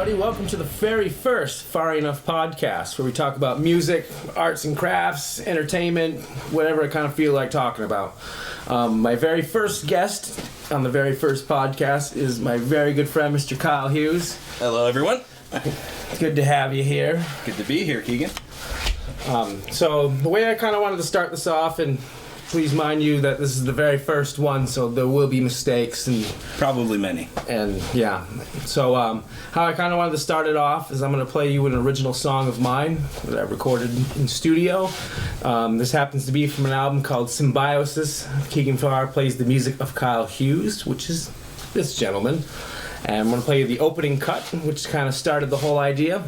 everybody. Welcome to the very first FarrEnuFF podcast, where we talk about music, arts and crafts, entertainment, whatever I kind of feel like talking about. My very first guest on the very first podcast is my very good friend, Mr. Kyle Hughes. Hello, everyone. It's good to have you here. Good to be here, Keegan. So the way I kind of wanted to start this off, and please mind you that this is the very first one, so there will be mistakes and probably many. And yeah, so how I kind of wanted to start it off is I'm going to play you an original song of mine that I recorded in studio. This happens to be from an album called Symbiosis. Keegan Farr plays the music of Kyle Hughes, which is this gentleman. And I'm going to play you the opening cut, which kind of started the whole idea.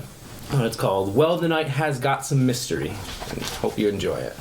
It's called Well, the Night Has Got Some Mystery. And hope you enjoy it.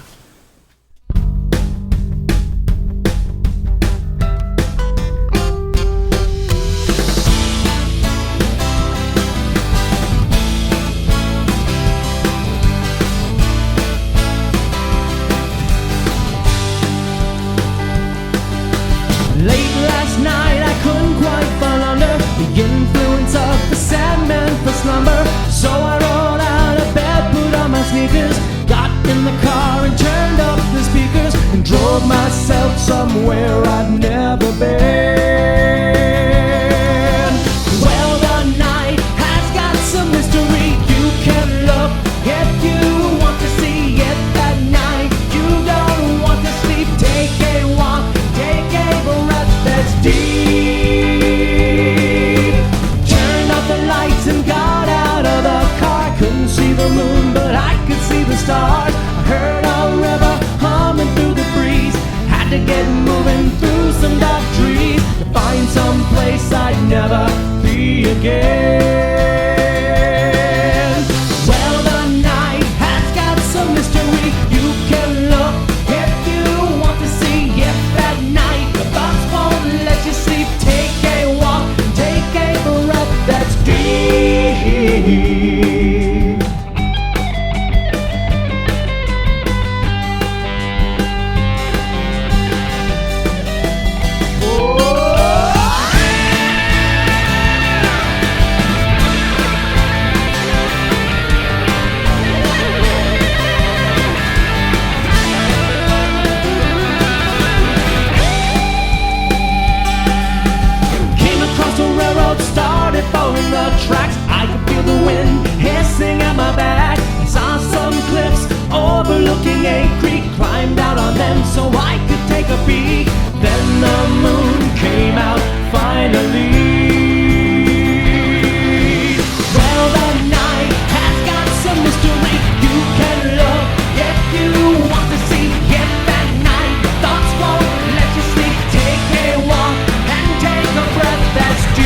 So I rolled out of bed, put on my sneakers, got in the car and turned up the speakers, and drove myself somewhere I'd never been. Well, the night has got some mystery. You can look if you want to see it at night. You don't want to sleep. Take a walk, take a breath that's deep. Turned off the lights and got out of the car. Couldn't see the moon, but I could see the stars. I heard a river humming through the breeze. Had to get moving through some dark trees to find some place I'd never be again. Well, the night has got some mystery. You can look if you want to see it at night. The thoughts won't let you sleep. Take a walk, take a breath that's deep. Started following the tracks. I could feel the wind hissing at my back. I saw some cliffs overlooking a creek. Climbed out on them so I could take a peek. Then the moon came out finally. Well, the night has got some mystery. You can look if you want to see it at night. The thoughts won't let you sleep. Take a walk and take a breath that's deep.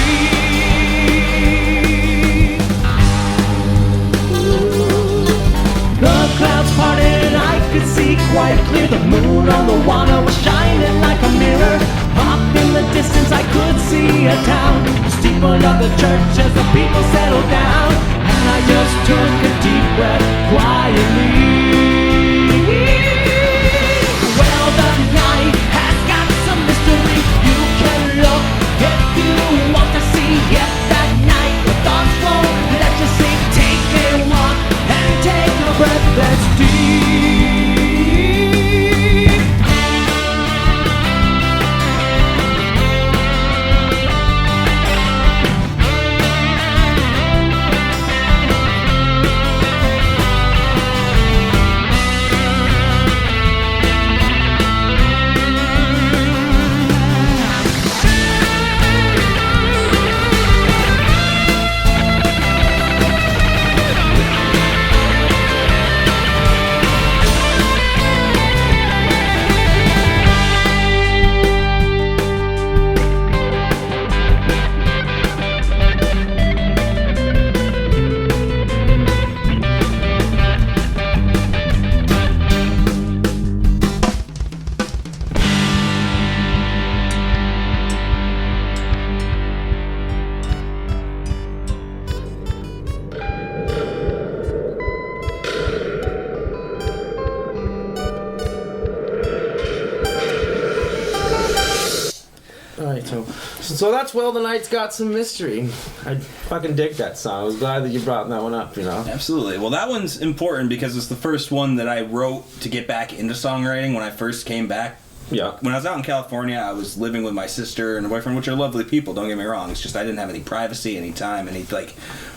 Clouds parted and I could see quite clear. The moon on the water was shining like a mirror. Up in the distance I could see a town, the steeple of the church as the people settled down. And I just took a deep breath quietly. Well, the night has got some mystery. You can look if you want to see it that night. The thoughts won't let you sleep. Take a walk and take a breath that's deep. So that's Well the Night's Got Some Mystery. I fucking dig that song. I was glad that you brought that one up, you know. Absolutely. Well, that one's important because it's the first one that I wrote to get back into songwriting when I first came back. Yeah. When I was out in California, I was living with my sister and a boyfriend, which are lovely people, don't get me wrong. It's just I didn't have any privacy, any time, any, like,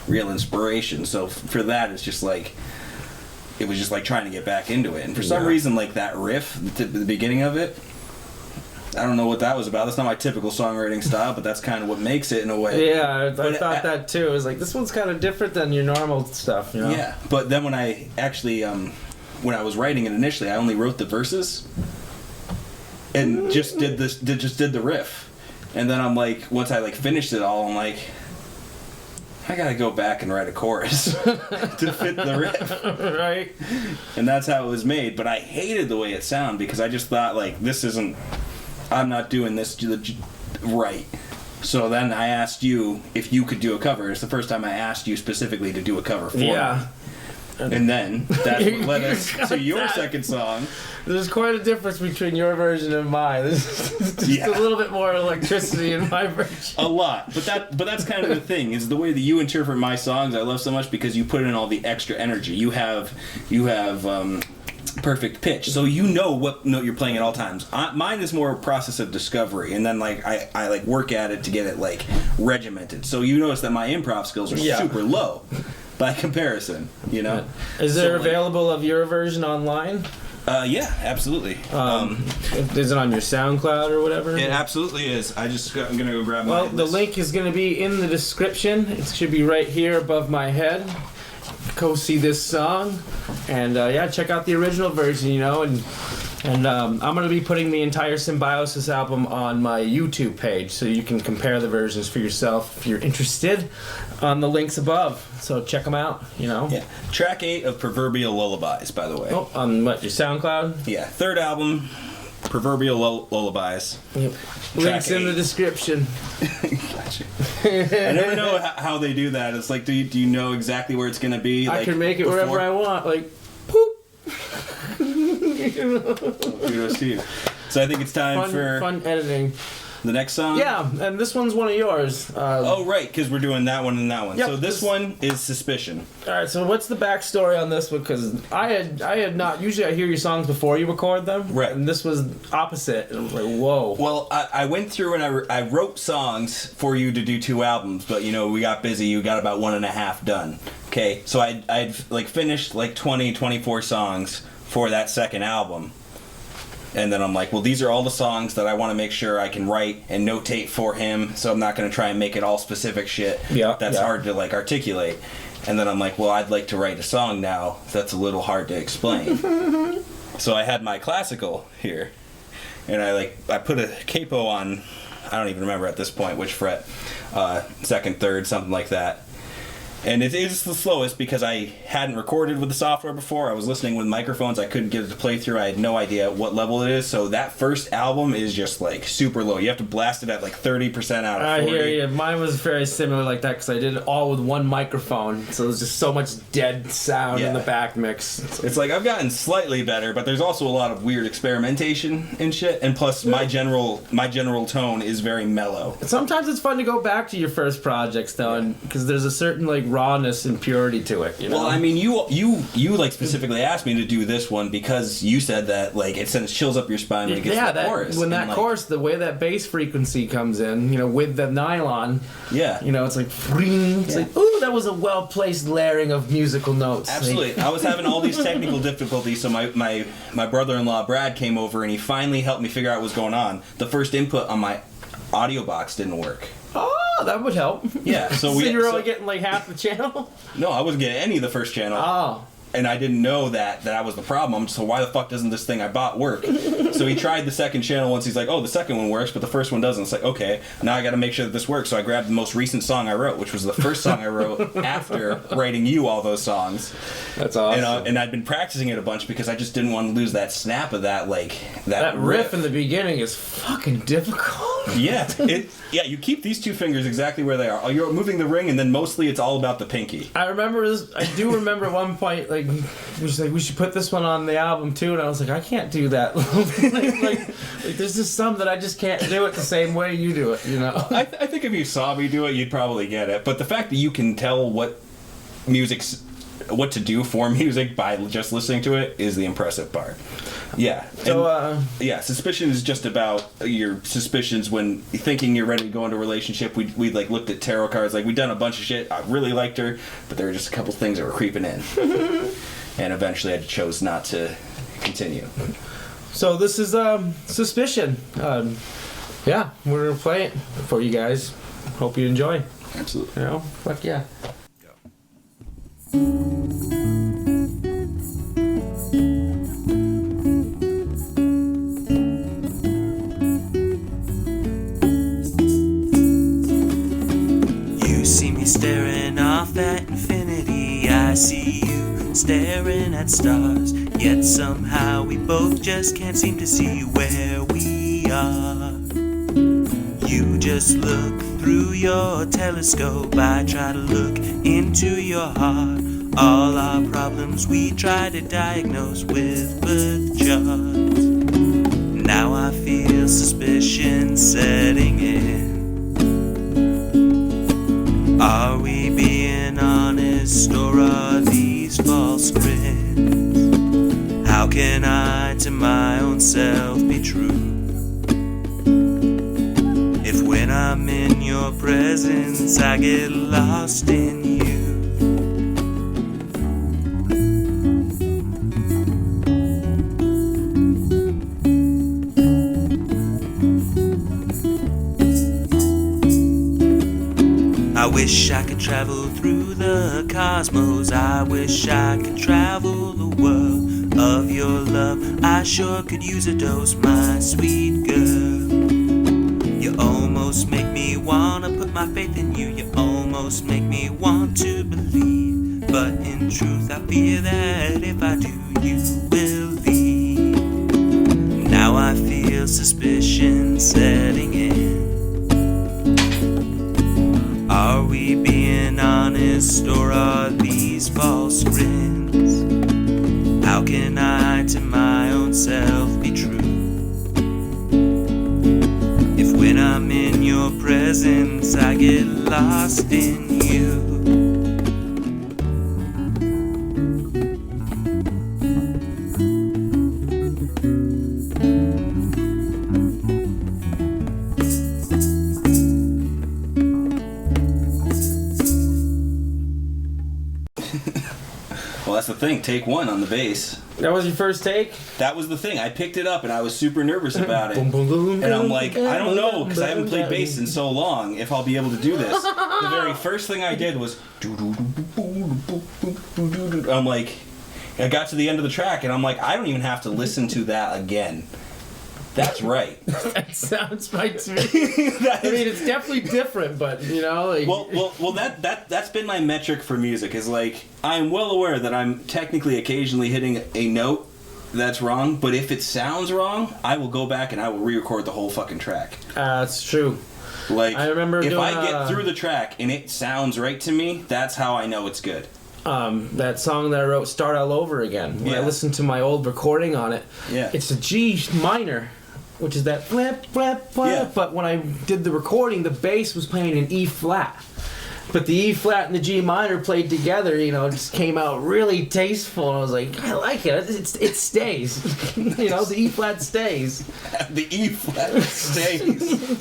real inspiration. So for that, it's just like... It was just like trying to get back into it. And for some reason, like, that riff, the beginning of it... I don't know what that was about. That's not my typical songwriting style, but that's kind of what makes it in a way. Yeah, I thought that too. It was like, this one's kind of different than your normal stuff, you know? Yeah, but then when I actually, when I was writing it initially, I only wrote the verses and just did the riff. And then I'm like, once I like finished it all, I'm like, I gotta go back and write a chorus to fit the riff. Right. And that's how it was made. But I hated the way it sounded because I just thought, like, this isn't... I'm not doing this right. So then I asked you if you could do a cover. It's the first time I asked you specifically to do a cover for me. And then that's what led us to your second song. There's quite a difference between your version and mine. There's just a little bit more electricity in my version. A lot. But that's kind of the thing, is the way that you interpret my songs I love so much because you put in all the extra energy. You have perfect pitch, so you know what note you're playing at all times. Mine is more a process of discovery, and then like I like work at it to get it like regimented. So you notice that my improv skills are super low by comparison, you know. Is there available of your version online? Yeah, absolutely. Is it on your SoundCloud or whatever? It absolutely is. I'm gonna go grab my Well, the link is gonna be in the description. It should be right here above my head. Go see this song, and check out the original version, you know, and I'm going to be putting the entire Symbiosis album on my YouTube page, so you can compare the versions for yourself if you're interested on the links above. So check them out, you know. Yeah. Track 8 of Proverbial Lullabies, by the way. Oh, on what, your SoundCloud? Yeah, third album, Proverbial Lullabies. Yep. Links in the description. Gotcha. I never know how they do that. It's like, do you know exactly where it's going to be? I like, can make it wherever I want. Like, poop. Kudos to you. So I think it's time for fun editing. the next song. Yeah, and this one's one of yours. Oh, right, because we're doing that one and that one. Yep, So this one is Suspicion. All right, so what's the backstory on this one? Because I had not. Usually, I hear your songs before you record them. Right. And this was opposite. And I was like, whoa. Well, I went through and I wrote songs for you to do 2 albums, but you know we got busy. You got about 1.5 done. Okay, so I'd like finished like 24 songs for that second album. And then I'm like, well, these are all the songs that I want to make sure I can write and notate for him, so I'm not going to try and make it all specific shit. That's hard to, like, articulate. And then I'm like, well, I'd like to write a song now that's a little hard to explain. So I had my classical here, and I put a capo on, I don't even remember at this point which fret, second, third, something like that. And it is the slowest because I hadn't recorded with the software before. I was listening with microphones. I couldn't get it to play through. I had no idea what level it is. So that first album is just like super low. You have to blast it at like 30% out of 40. I hear you. Mine was very similar like that because I did it all with one microphone. So there's just so much dead sound in the back mix. It's like I've gotten slightly better, but there's also a lot of weird experimentation and shit. And plus my general tone is very mellow. Sometimes it's fun to go back to your first projects though, because there's a certain like rawness and purity to it, you know? Well, I mean, you like specifically asked me to do this one because you said that like it sends chills up your spine when it gets to the chorus. When that chorus, the way that bass frequency comes in, you know, with the nylon, you know, it's like, it's like, ooh, that was a well-placed layering of musical notes. Absolutely. I was having all these technical difficulties, so my brother-in-law Brad came over and he finally helped me figure out what was going on. The first input on my audio box didn't work. Oh, that would help. Yeah, so you were only getting like half the channel? No, I wasn't getting any of the first channel. Oh. And I didn't know that was the problem. So why the fuck doesn't this thing I bought work? So he tried the second channel once. He's like, oh, the second one works, but the first one doesn't. It's like, okay, now I got to make sure that this works. So I grabbed the most recent song I wrote, which was the first song I wrote after writing you all those songs. That's awesome. And I'd been practicing it a bunch because I just didn't want to lose that snap of that, like, that riff in the beginning is fucking difficult. Yeah. You keep these 2 fingers exactly where they are. You're moving the ring, and then mostly it's all about the pinky. I do remember at one point, like, like, we should put this one on the album too, and I was like, I can't do that. like, there's just some that I just can't do it the same way you do it, you know. I think if you saw me do it, you'd probably get it. But the fact that you can tell what to do for music by just listening to it is the impressive part. Yeah. So, Suspicion is just about your suspicions when thinking you're ready to go into a relationship. We like looked at tarot cards, like we'd done a bunch of shit. I really liked her, but there were just a couple things that were creeping in. And eventually I chose not to continue. So this is Suspicion. Yeah, we're gonna play it for you guys. Hope you enjoy. Absolutely. You know, fuck yeah. You see me staring off at infinity. I see you staring at stars. Yet somehow we both just can't seem to see where we are. You just look through your telescope. I try to look into your heart. All our problems we try to diagnose with birth charts. Now I feel suspicion setting in. Are we being honest, or are these false grins? How can I to my own self be true? If when I'm in your presence I get lost in you. I wish I could travel through the cosmos. I wish I could travel the world of your love. I sure could use a dose, my sweet girl. You almost make me wanna put my faith in you. You almost make me want to believe. But in truth I fear that if I do, you will leave. Now I feel suspicion setting in. Are we being honest, or are these false grins? How can I to my own self be true? If when I'm in your presence I get lost in you. Well, that's the thing. Take one on the bass. That was your first take? That was the thing. I picked it up and I was super nervous about it. Boom, boom, boom, And I'm boom, like, I don't know, because I haven't played bass in so long, if I'll be able to do this. The very first thing I did was... I'm like... I got to the end of the track and I'm like, I don't even have to listen to that again. That's right. That sounds right to me. I mean, it's definitely different, but, you know... Like... Well, that's been my metric for music, is like, I'm well aware that I'm technically occasionally hitting a note that's wrong, but if it sounds wrong, I will go back and I will re-record the whole fucking track. That's true. Like, I remember if doing, I get through the track and it sounds right to me, that's how I know it's good. That song that I wrote, Start All Over Again, when I Yeah. listened to my old recording on it, Yeah. it's a G minor, which is that flip, flip, flip. Yeah. But when I did the recording, the bass was playing in E flat. But the E flat and the G minor played together, you know, it just came out really tasteful. And I was like, I like it. It stays. You know, the E flat stays. The E flat stays.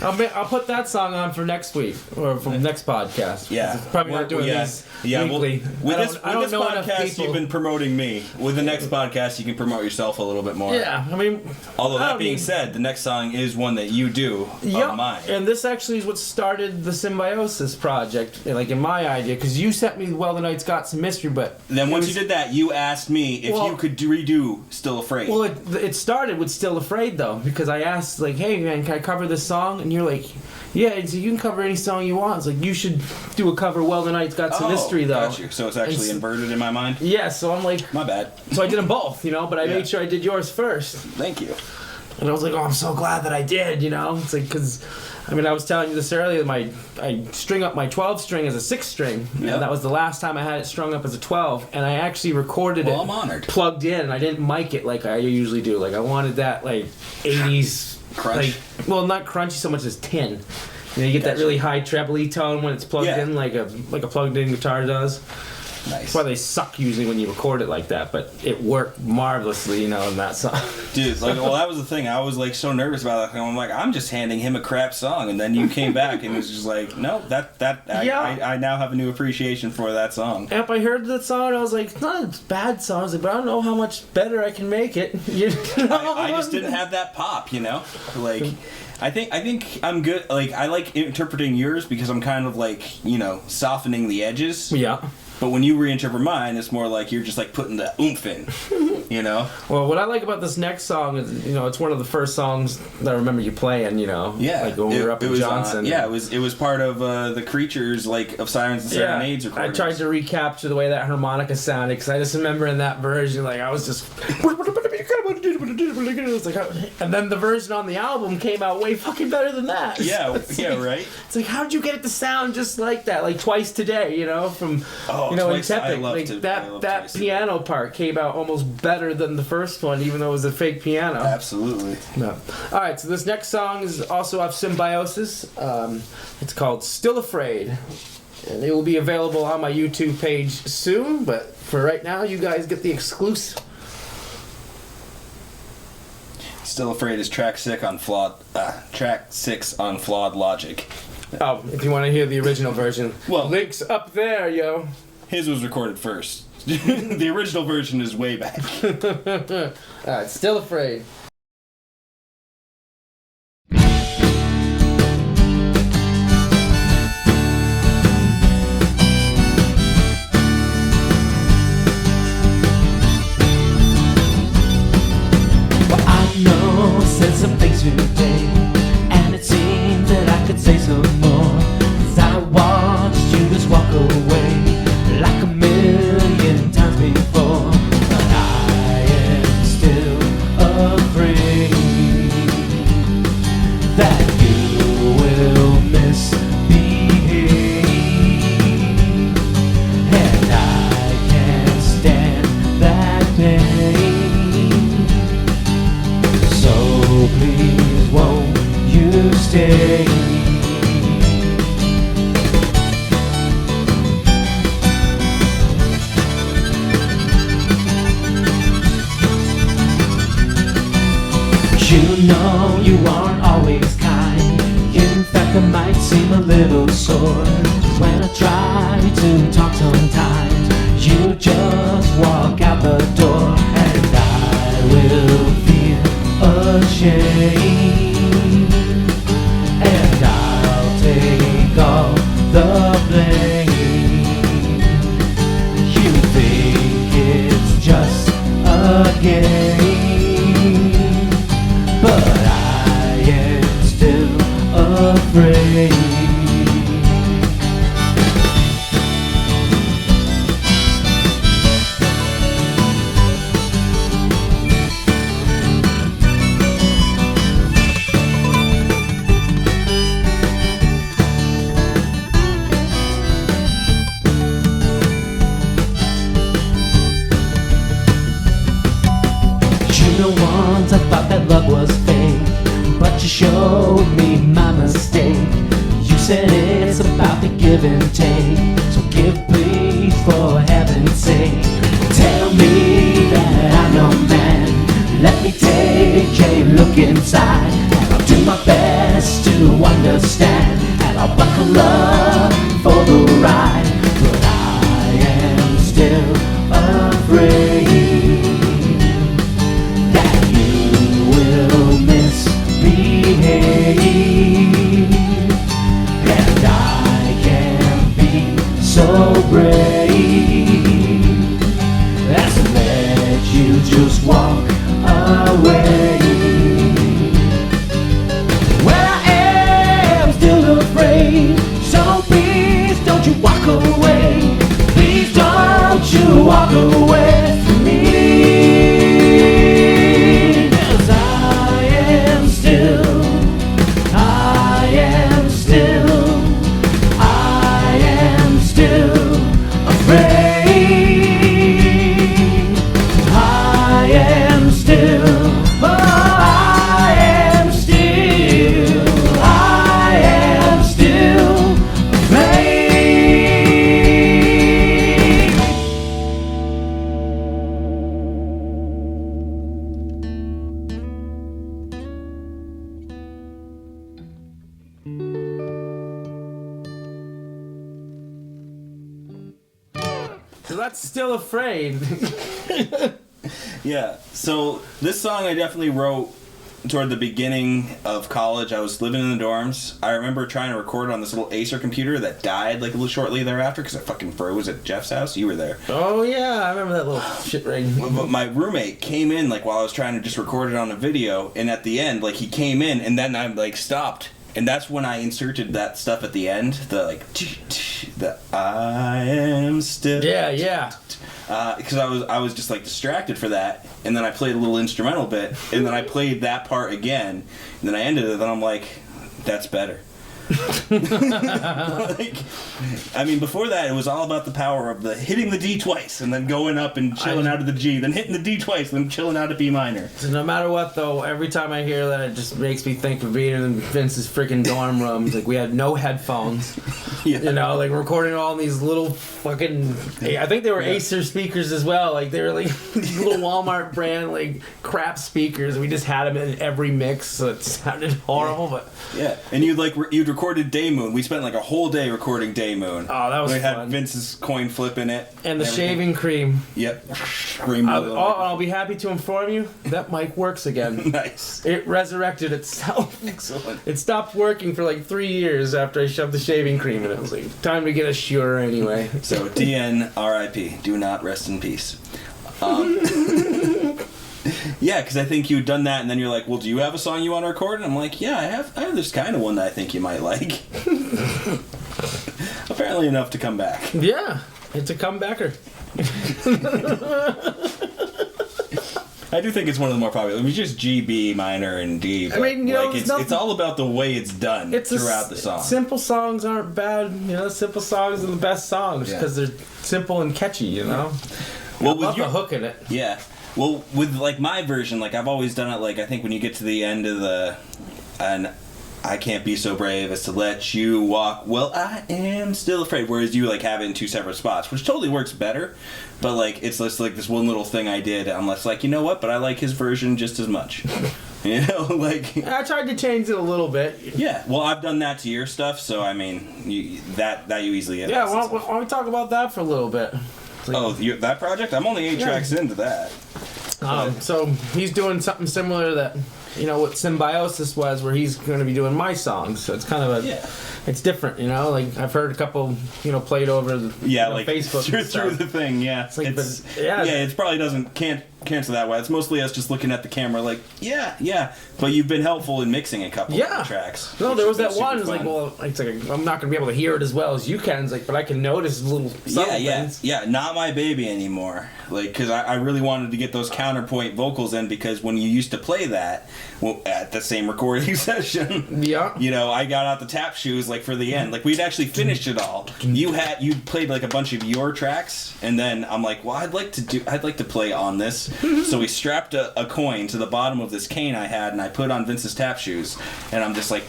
I'll put that song on for next week or for next podcast. Yeah. It's probably not doing these weekly. With this I don't know enough podcast, people. you've been promoting me. With the next podcast, you can promote yourself a little bit more. Yeah, I mean... Although I that don't being need- said, the next song is one that you do Yep. of mine. And this actually is what started the Symbiosis project, like in my idea, because you sent me Well the Night's Got Some Mystery, but... Then once it was- you did that, you asked me if Well- you could redo Still Afraid. Well, it started with Still Afraid, though, because I asked, like, hey, man, can I cover this song? And you're like, yeah, and so you can cover any song you want. It's like, you should do a cover, Well the Night's Got Some Mystery, though. Got you. So it's actually And inverted in my mind? Yeah, so I'm like... My bad. So I did them both, you know, but I Yeah. made sure I did yours first. Thank you. And I was like, oh, I'm so glad that I did, you know? It's like, because, I mean, I was telling you this earlier, I string up my 12 string as a 6 string. Yep. And that was the last time I had it strung up as a 12. And I actually recorded it. I'm honored. Plugged in, and I didn't mic it like I usually do. Like, I wanted that, like, 80s. Crunch? Like, well, not crunchy so much as tin. You know, you get that really high treble tone when it's plugged in, like a plugged-in guitar does. Nice. That's why they suck usually when you record it like that, but it worked marvelously, you know, in that song. Dude, like, well, that was the thing. I was, like, so nervous about it. I'm like, I'm just handing him a crap song, and then you came back and it was just like, no, I now have a new appreciation for that song. Yep, I heard that song, and I was like, it's not a bad song. I was like, but I don't know how much better I can make it. You know? I just didn't have that pop, you know? Like, I think I'm good. Like, I like interpreting yours because I'm kind of, like, you know, softening the edges. Yeah. But when you reinterpret mine, it's more like you're just like putting the oomph in, you know? Well, what I like about this next song is, you know, it's one of the first songs that I remember you playing, you know? Yeah. Like when we were up in Johnson. Yeah, it was part of the Creatures, like, of Sirens and Serenades recordings. I tried to recapture the way that harmonica sounded, because I just remember in that version, like, I was just... It's like, and then the version on the album came out way fucking better than that. Yeah, right? It's like, how did you get it to sound just like that? Like, Twice Today, you know, from... you know, Twice, in Tepic, like that piano part came out almost better than the first one, even though it was a fake piano. Absolutely. No. All right, so this next song is also off Symbiosis. It's called "Still Afraid," and it will be available on my YouTube page soon. But for right now, you guys get the exclusive. Still Afraid is track 6 on Flawed Logic. Oh, if you want to hear the original version, Well, links up there, yo. His was recorded first. The original version is way back. All right, Still Afraid. Said some things today, and it seemed that I could say some more. 'Cause I watched you just walk away like a million times before. But I am still afraid that you will misbehave, and I can't stand that pain. So please won't you stay? You know you aren't always kind. In fact, I might seem a little sore when I try to talk sometimes. You just walk out the door, and I will feel ashamed, and I'll take all the blame. You think it's just a game, but I am still afraid. Once I thought that love was fake, but you showed me my mistake. You said it's about the give and take, so give please for heaven's sake. Tell me that I'm your man, let me take a look inside, and I'll do my best to understand, and I'll buckle up for the ride. But I am still afraid and I can't be so brave as to let you just walk away. Well, I am still afraid, so please don't you walk So that's Still Afraid. Yeah. So this song I definitely wrote toward the beginning of college. I was living in the dorms. I remember trying to record it on this little Acer computer that died like a little shortly thereafter because it fucking froze at Jeff's house. You were there. Oh yeah, I remember that little shit ring. But my roommate came in like while I was trying to just record it on a video, and at the end, like he came in, and then I like stopped, and that's when I inserted that stuff at the end, the like, the I am still. Yeah. Because I was just like distracted for that, and then I played a little instrumental bit, and then I played that part again, and then I ended it, and I'm like, that's better. Like, I mean, before that, it was all about the power of the hitting the D twice, and then going up and chilling out of the G, then hitting the D twice, then chilling out of B minor. So no matter what, though, every time I hear that, it just makes me think of being in Vince's freaking dorm rooms. Like, we had no headphones. Yeah. You know, like recording all these little fucking. I think they were Acer speakers as well. Like, they were like these little Walmart brand, like, crap speakers. We just had them in every mix, so it sounded horrible, but. Yeah, and you'd recorded Day Moon. We spent like a whole day recording Day Moon. Oh, that was we fun. had Vince's coin flip in it. And the everything. shaving cream. Yep. I'll be happy to inform you that mic works again. Nice. It resurrected itself. Excellent. It stopped working for like 3 years after I shoved the shaving cream in it. I was like, time to get a Shure anyway. So, DN RIP. Do not rest in peace. Yeah, because I think you'd done that, and then you're like, well, do you have a song you want to record? And I'm like, yeah, I have this kind of one that I think you might like. Apparently enough to come back. Yeah, it's a comebacker. I do think it's one of the more popular. I mean, just G, B minor, and D. But, I mean, you know, it's all about the way it's done throughout the song. Simple songs aren't bad. You know, simple songs are the best songs because they're simple and catchy, you know? Well, I love the hook in it. Yeah. Well, with like my version, like I've always done it. Like I think when you get to the end of and I can't be so brave as to let you walk. Well, I am still afraid. Whereas you like have it in two separate spots, which totally works better. But like it's just like this one little thing I did. I'm less like, you know what? But I like his version just as much. You know, like I tried to change it a little bit. Yeah. Well, I've done that to your stuff, so I mean, that you easily get. Yeah. Why don't we talk about that for a little bit? Oh, that project? I'm only 8 tracks into that. So he's doing something similar that, you know, what Symbiosis was, where he's going to be doing my songs. So it's kind of it's different, you know. Like I've heard a couple, you know, played over the like Facebook through the thing. Yeah, it's like, it probably can't cancel that way. It's mostly us just looking at the camera, like yeah. But you've been helpful in mixing a couple of the tracks. No, there was that one. It's like, well, it's like I'm not going to be able to hear it as well as you can. It's like, but I can notice little subtle things. Yeah. Not My Baby Anymore. Like, because I really wanted to get those counterpoint vocals in, because when you used to play that at the same recording session, you know, I got out the tap shoes like for the end. Like we'd actually finished it all. You played like a bunch of your tracks, and then I'm like, well, I'd like to play on this. So we strapped a coin to the bottom of this cane I had, and I put on Vince's tap shoes, and I'm just like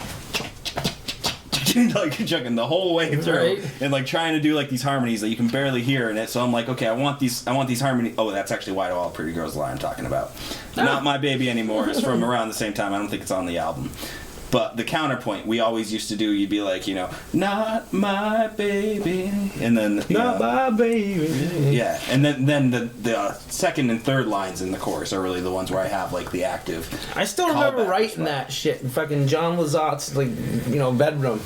like chugging the whole way through, and like trying to do like these harmonies that you can barely hear in it. So I'm like, okay, I want these harmonies. Oh, that's actually Why Do All Pretty Girls Lie I'm talking about. Not My Baby Anymore. It's from around the same time. I don't think it's on the album. But the counterpoint we always used to do, you'd be like, you know, not my baby, and then not my baby. Yeah, and then the second and third lines in the chorus are really the ones where I have like the active. I still remember writing that shit in fucking John Lazat's like, you know, bedroom.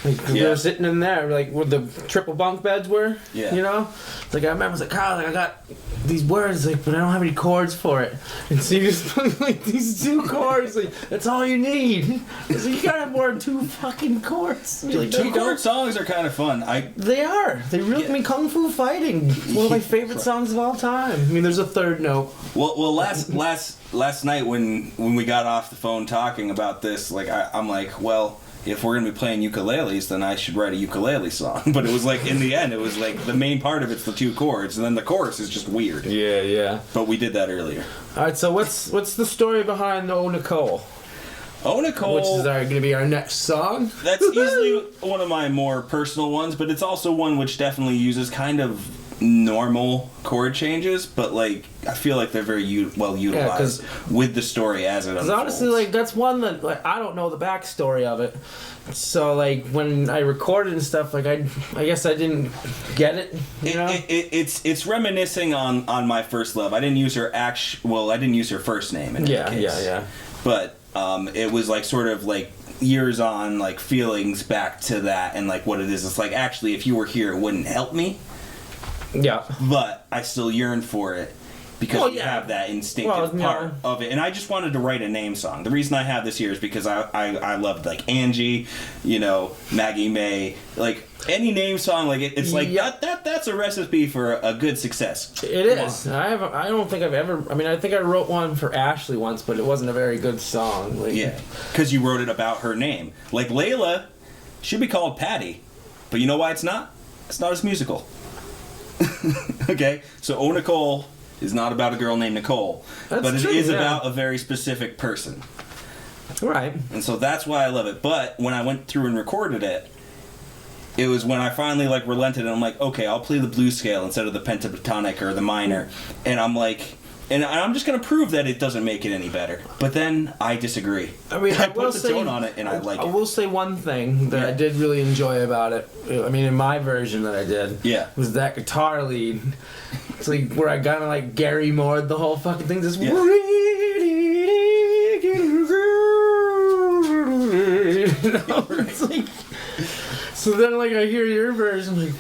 Like, we were sitting in there, like, where the triple bunk beds were, you know? Like, I remember, I was like, Kyle, like, I got these words, like, but I don't have any chords for it. And so you just put, like, these 2 chords, like, that's all you need. So you gotta have more than 2 fucking chords. Like, 2-chord songs are kind of fun. They are. They really, I mean, Kung Fu Fighting, one of my favorite songs of all time. I mean, there's a third note. Well, last night when we got off the phone talking about this, like, I'm like, well, if we're gonna be playing ukuleles, then I should write a ukulele song. But it was like, in the end, it was like the main part of it's the 2 chords, and then the chorus is just weird. Yeah. But we did that earlier. All right. So what's the story behind Oh Nicole? Oh Nicole, which is going to be our next song. That's easily one of my more personal ones, but it's also one which definitely uses kind of normal chord changes, but like I feel like they're very well utilized with the story as it unfolds. Honestly, like that's one that like I don't know the backstory of it, so like when I recorded and stuff, like I guess I didn't get it. You know, it's reminiscing on My First Love. I didn't use her I didn't use her first name in that case. Yeah. But it was like sort of like years on, like feelings back to that, and like what it is. It's like actually, if you were here, it wouldn't help me. Yeah. But I still yearn for it because you have that instinctive part of it. And I just wanted to write a name song. The reason I have this here is because I loved like Angie, you know, Maggie May, like any name song. Like it's like that's a recipe for a good success. It is. I don't think I've ever. I mean, I think I wrote one for Ashley once, but it wasn't a very good song. Like, yeah, because you wrote it about her name. Like Layla should be called Patty, but you know why it's not? It's not as musical. Okay, so Oh Nicole is not about a girl named Nicole, but it is about a very specific person. Right. And so that's why I love it. But when I went through and recorded it, it was when I finally like relented and I'm like, okay, I'll play the blues scale instead of the pentatonic or the minor. And I'm like, and I'm just going to prove that it doesn't make it any better. But then I disagree. I mean, I put the tone on it and I like it. I will say one thing that I did really enjoy about it. I mean, in my version that I did, was that guitar lead. It's like where I kind of like Gary Moored the whole fucking thing. Just you know, it's like, so then like I hear your version, like,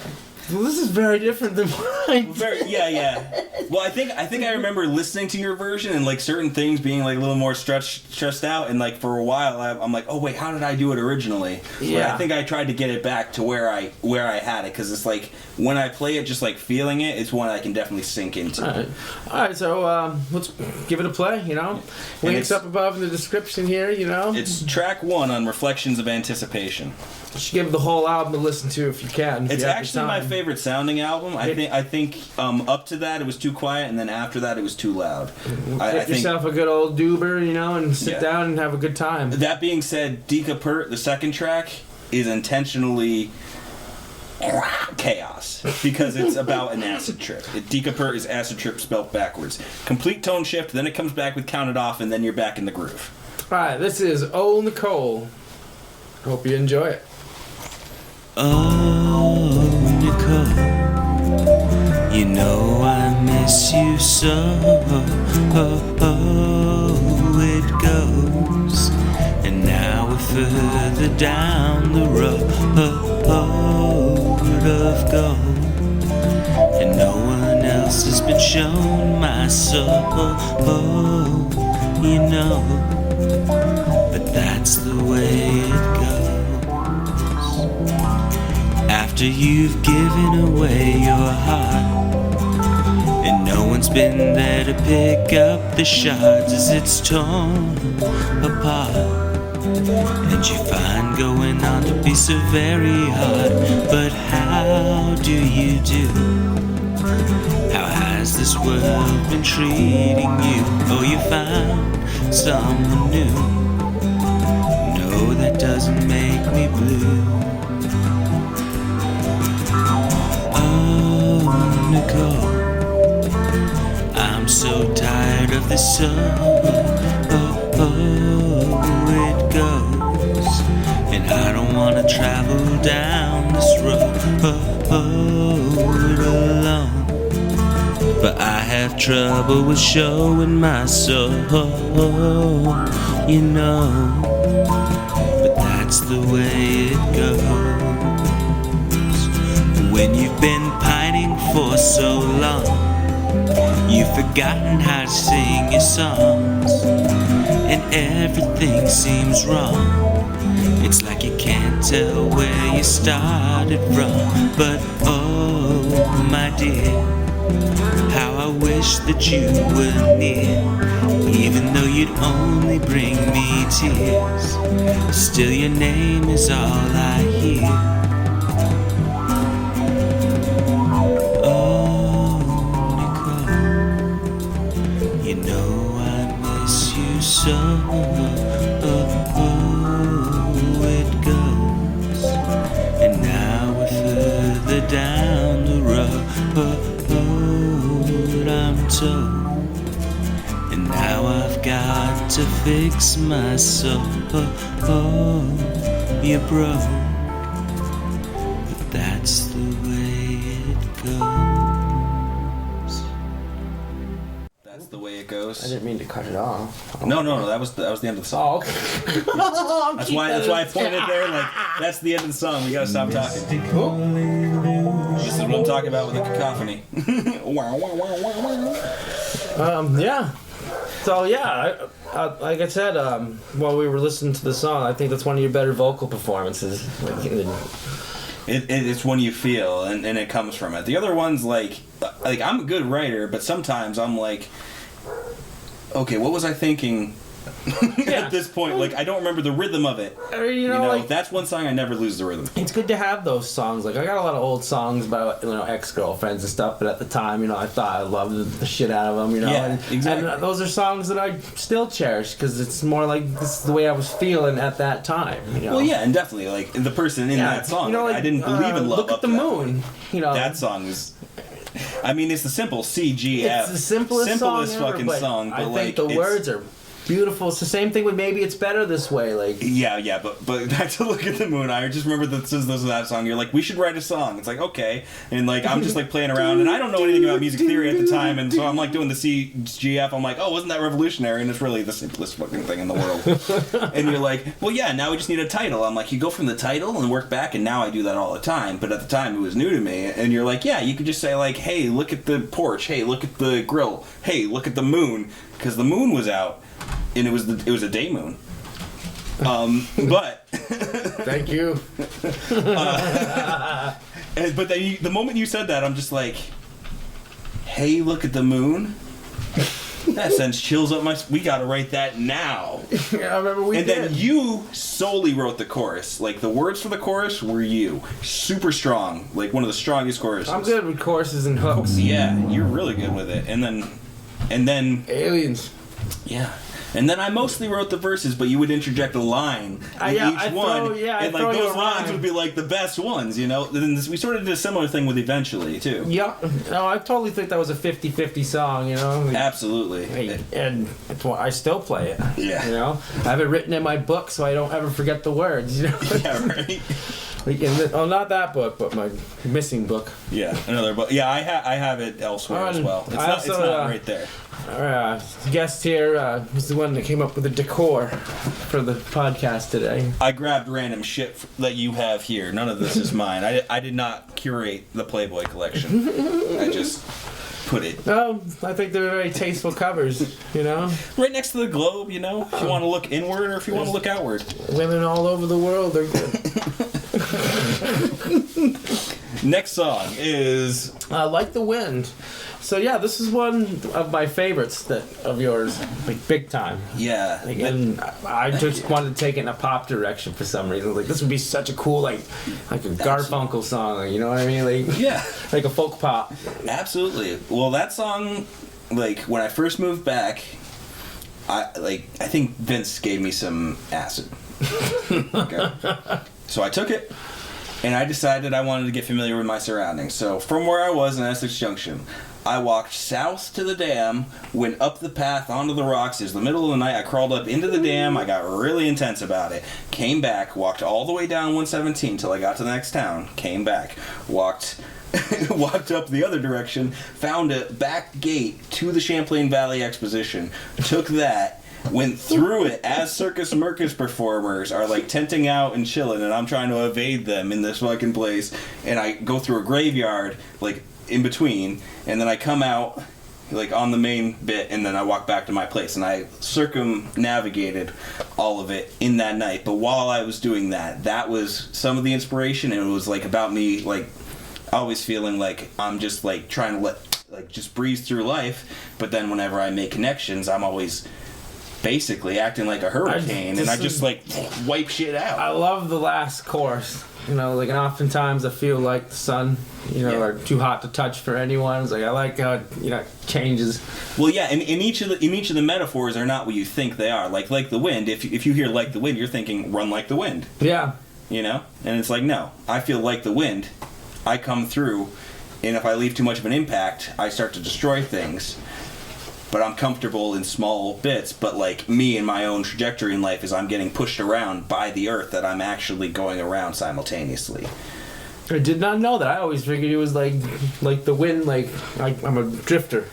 well, this is very different than mine. Yeah. Well, I think I remember listening to your version and like certain things being like a little more stressed out, and like for a while I'm like, oh wait, how did I do it originally? Yeah. But I think I tried to get it back to where I had it, because it's like when I play it, just like feeling it, it's one I can definitely sink into. All right. So let's give it a play. You know, links up above in the description here. You know, it's track 1 on Reflections of Anticipation. You should give the whole album to listen to if you can. It's actually my favorite sounding album. I think up to that it was too quiet, and then after that it was too loud. Get yourself a good old doober, you know, and sit down and have a good time. That being said, Dika Pert, the second track, is intentionally chaos because it's about an acid trip. Dika Pert is acid trip spelled backwards. Complete tone shift, then it comes back with Count It Off, and then you're back in the groove. All right, this is Oh Nicole. Hope you enjoy it. Oh, Nicole, you know I miss you so. Oh, it goes. And now we're further down the road of gold, and no one else has been shown my soul, you know. But that's the way it goes. After you've given away your heart, and no one's been there to pick up the shards as it's torn apart, and you find going on to be so very hard. But how do you do? How has this world been treating you? Oh, you found someone new. No, that doesn't make me blue. Oh, Nicole, I'm so tired of this song. It goes, and I don't wanna travel down this road alone. But I have trouble with showing my soul, you know. But that's the way it goes. When you've been pining for so long, you've forgotten how to sing your songs, and everything seems wrong. It's like you can't tell where you started from. But oh, my dear, how I wish that you were near. Even though you'd only bring me tears, still your name is all I hear. Oh, Nicole, you know I miss you so. It goes, and now we're further down the road. to fix my soul. You broke, but that's the way it goes. That's the way it goes. I didn't mean to cut it off. No, that was the end of the song. Oh, okay. That's why I pointed there. Like that's the end of the song. We gotta stop talking. This is what I'm talking about with the cacophony. Yeah. So yeah, like I said, while we were listening to the song, I think that's one of your better vocal performances. It's one you feel, and it comes from it. The other ones, like I'm a good writer, but sometimes I'm like, okay, what was I thinking at this point? Like, I don't remember the rhythm of it. You know, like, that's one song I never lose the rhythm. it's good to have those songs. Like, I got a lot of old songs about, ex-girlfriends and stuff, but at the time, I thought I loved the shit out of them, Yeah, exactly. And those are songs that I still cherish, because it's more like, this is the way I was feeling at that time, Well, yeah, and definitely, like, the person in that song, I didn't believe in love. Look at the Moon, That song is... I mean, it's the simple CGF. It's the simplest fucking ever, song, but I think the words are beautiful. It's the same thing with Maybe It's Better This Way. Like yeah, but back to Look at the Moon. I just remember that song. You're like, we should write a song. It's like, okay, and like I'm just like playing around, and I don't know anything about music theory at the time, and so I'm like doing the CGF. I'm like, oh, wasn't that revolutionary? And it's really the simplest fucking thing in the world. And you're like, well, yeah, now we just need a title. I'm like, you go from the title and work back, and now I do that all the time. But at the time, it was new to me. And you're like, yeah, you could just say like, hey, look at the porch. Hey, look at the grill. Hey, look at the moon, because the moon was out. And it was a day moon, but thank you. But the moment you said that, I'm just like, hey, look at the moon. That sends chills up my. We gotta write that now. Yeah, I remember we and did. Then you solely wrote the chorus. Like the words for the chorus were you. Super strong, like one of the strongest choruses. I'm good with choruses and hooks. Yeah, you're really good with it. And then Aliens. Yeah. And then I mostly wrote the verses, but you would interject a line in each one, and like those lines would be like the best ones, And we sort of did a similar thing with Eventually too. Yeah, no, I totally think that was a 50-50 song, Absolutely. And it's what I still play it. Yeah. I have it written in my book so I don't ever forget the words. Yeah, right. Not that book, but my missing book. Yeah, another book. Yeah, I have it elsewhere as well. It's not right there. Our guest here was the one that came up with the decor for the podcast today. I grabbed random shit that you have here. None of this is mine. I did not curate the Playboy collection. I just put it. Oh, I think they're very tasteful covers, Right next to the globe, if you want to look inward or if you want to look outward. Women all over the world are good. Next song is Like the Wind. So yeah, this is one of my favorites of yours, like big time. Yeah. And I just wanted to take it in a pop direction for some reason. Like this would be such a cool like a Garfunkel song, you know what I mean? Like yeah, like a folk pop. Absolutely. Well, that song, like when I first moved back, I think Vince gave me some acid. Okay. So I took it. And I decided I wanted to get familiar with my surroundings. So from where I was in Essex Junction, I walked south to the dam, went up the path onto the rocks. It was the middle of the night. I crawled up into the dam. I got really intense about it. Came back, walked all the way down 117 till I got to the next town. Came back, walked up the other direction, found a back gate to the Champlain Valley Exposition, took that, went through it as Circus Mercus performers are like tenting out and chilling, and I'm trying to evade them in this fucking place, and I go through a graveyard like in between, and then I come out like on the main bit, and then I walk back to my place, and I circumnavigated all of it in that night. But while I was doing that was some of the inspiration, and it was like about me like always feeling like I'm just like trying to just breeze through life, but then whenever I make connections, I'm always basically acting like a hurricane, and I just like wipe shit out. I love the last chorus. And oftentimes I feel like the sun, are too hot to touch for anyone. It's like I like how it changes. Well, yeah, and in each of the metaphors are not what you think they are. Like the wind. If you hear like the wind, you're thinking run like the wind. Yeah. And it's like no, I feel like the wind. I come through, and if I leave too much of an impact, I start to destroy things. but I'm comfortable in small bits. But like me and my own trajectory in life is I'm getting pushed around by the earth that I'm actually going around simultaneously. I did not know that. I always figured it was like the wind. Like I'm a drifter.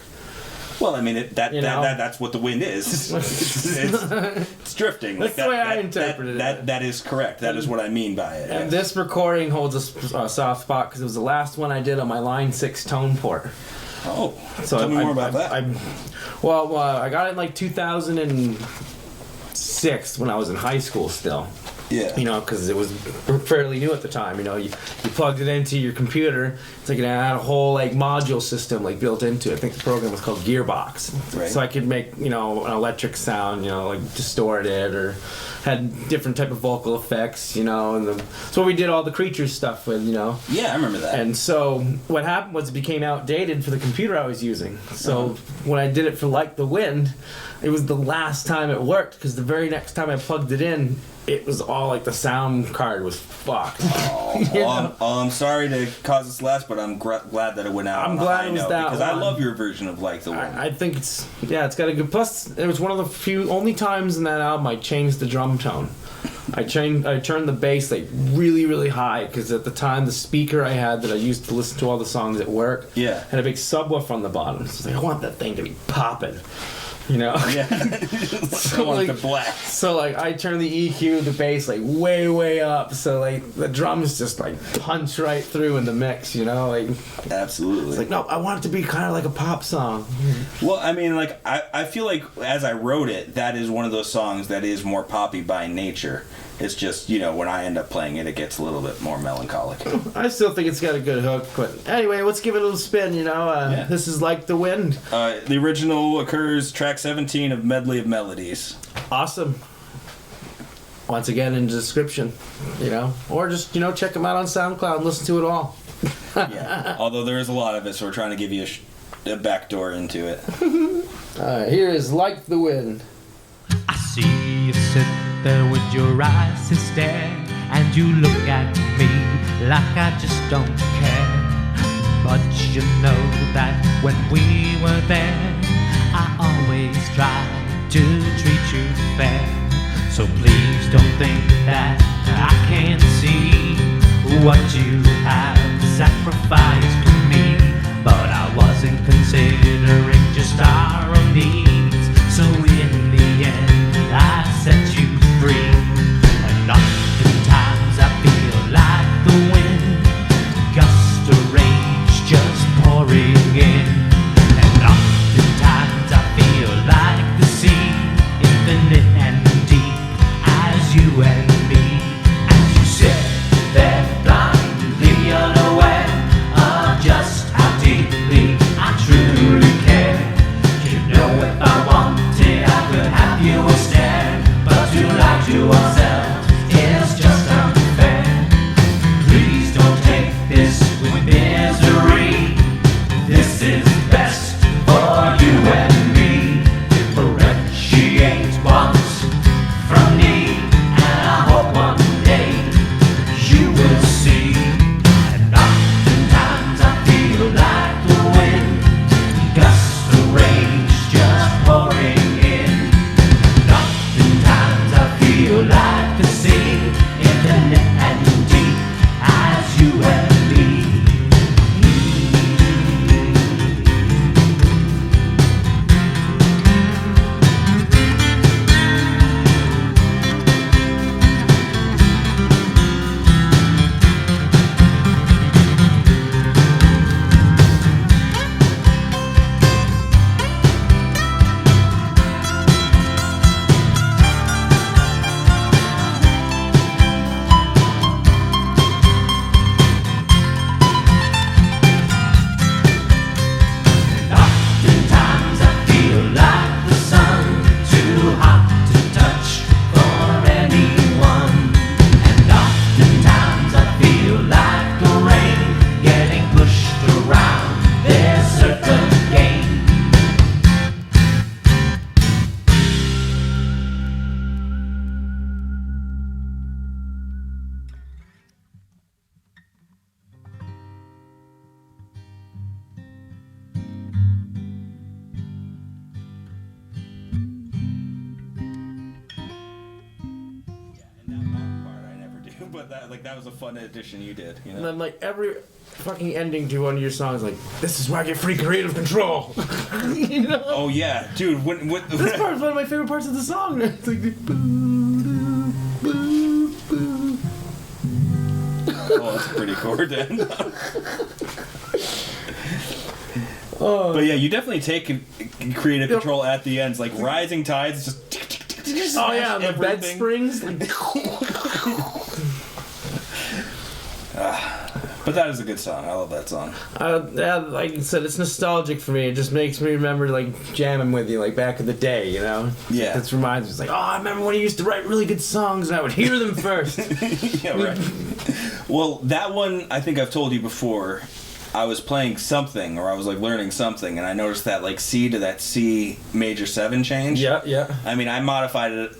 Well, I mean, that's what the wind is. That's it's drifting. the way I interpreted it. That is correct. That is what I mean by it. And this recording holds a soft spot because it was the last one I did on my Line 6 tone port. Oh, so tell me more about that. I got it in like 2006 when I was in high school still. Yeah. You know, because it was fairly new at the time. You know, you plugged it into your computer. It's like it had a whole like module system like built into it. I think the program was called Gearbox. Right. So I could make, you know, an electric sound, you know, like distorted or had different type of vocal effects, you know. And so we did all the Creatures stuff with, you know. Yeah, I remember that. And so what happened was it became outdated for the computer I was using. So when I did it for Like the Wind, it was the last time it worked because the very next time I plugged it in, it was all like the sound card was fucked. I'm sorry to cause this last, but I'm glad that it went out. I'm glad it was that because one. I love your version of Like the Wind. I think it's got a good. Plus, it was one of the only times in that album I changed the drum tone. I turned the bass like really, really high because at the time the speaker I had that I used to listen to all the songs at work had a big subwoofer on the bottom. So I was like, I want that thing to be popping. You know? Yeah. So, I want like, the black. So like I turn the EQ, the bass like way, way up. So like the drums just like punch right through in the mix, you know? Like absolutely. It's like, no, I want it to be kind of like a pop song. Well, I mean, like I feel like as I wrote it, that is one of those songs that is more poppy by nature. It's just, you know, when I end up playing it, it gets a little bit more melancholic. I still think it's got a good hook, but anyway, let's give it a little spin, you know? This is Like the Wind. The original occurs track 17 of Medley of Melodies. Awesome. Once again, in the description, you know? Or just, you know, check them out on SoundCloud and listen to it all. Yeah, although there is a lot of it, so we're trying to give you a backdoor into it. Alright, here is Like the Wind. I see you sit there with your eyes to stare, and you look at me like I just don't care. But you know that when we were there, I always tried to treat you fair. So please don't think that I can't see what you have sacrificed for me. But I wasn't considering just our own needs. So in the end, I set you free. And oftentimes I feel like the wind, gust of rage just pouring in. And oftentimes I feel like the sea, infinite and deep as you and me. As you sit there blindly unaware of just how deeply I truly care. You know if I wanted I could have you instead, but to lie to ourselves is just unfair. Please don't take this with misery. This is best for you and me. Differentiate wants from me, and I hope one day you will see. And oftentimes I feel like the wind, gusts of rage just pouring in. And oftentimes I feel like that was a fun addition you did. You know. And then like every fucking ending to one of your songs, like this is where I get free creative control. You know? Oh yeah, dude. This part is one of my favorite parts of the song. It's like boo, boo, boo. Oh, that's a pretty chord then. Oh. But yeah, you definitely take creative control at the ends, like Rising Tides. Just Oh yeah, the bed everything. springs. Like, But that is a good song. I love that song. yeah, like I said, it's nostalgic for me. It just makes me remember like jamming with you, like back in the day, you know. Yeah. It reminds me, it's like, oh, I remember when he used to write really good songs, and I would hear them first. Yeah, right. Well, that one, I think I've told you before. I was playing something, or I was like learning something, and I noticed that like C to that C major 7 change. Yeah. I mean, I modified it,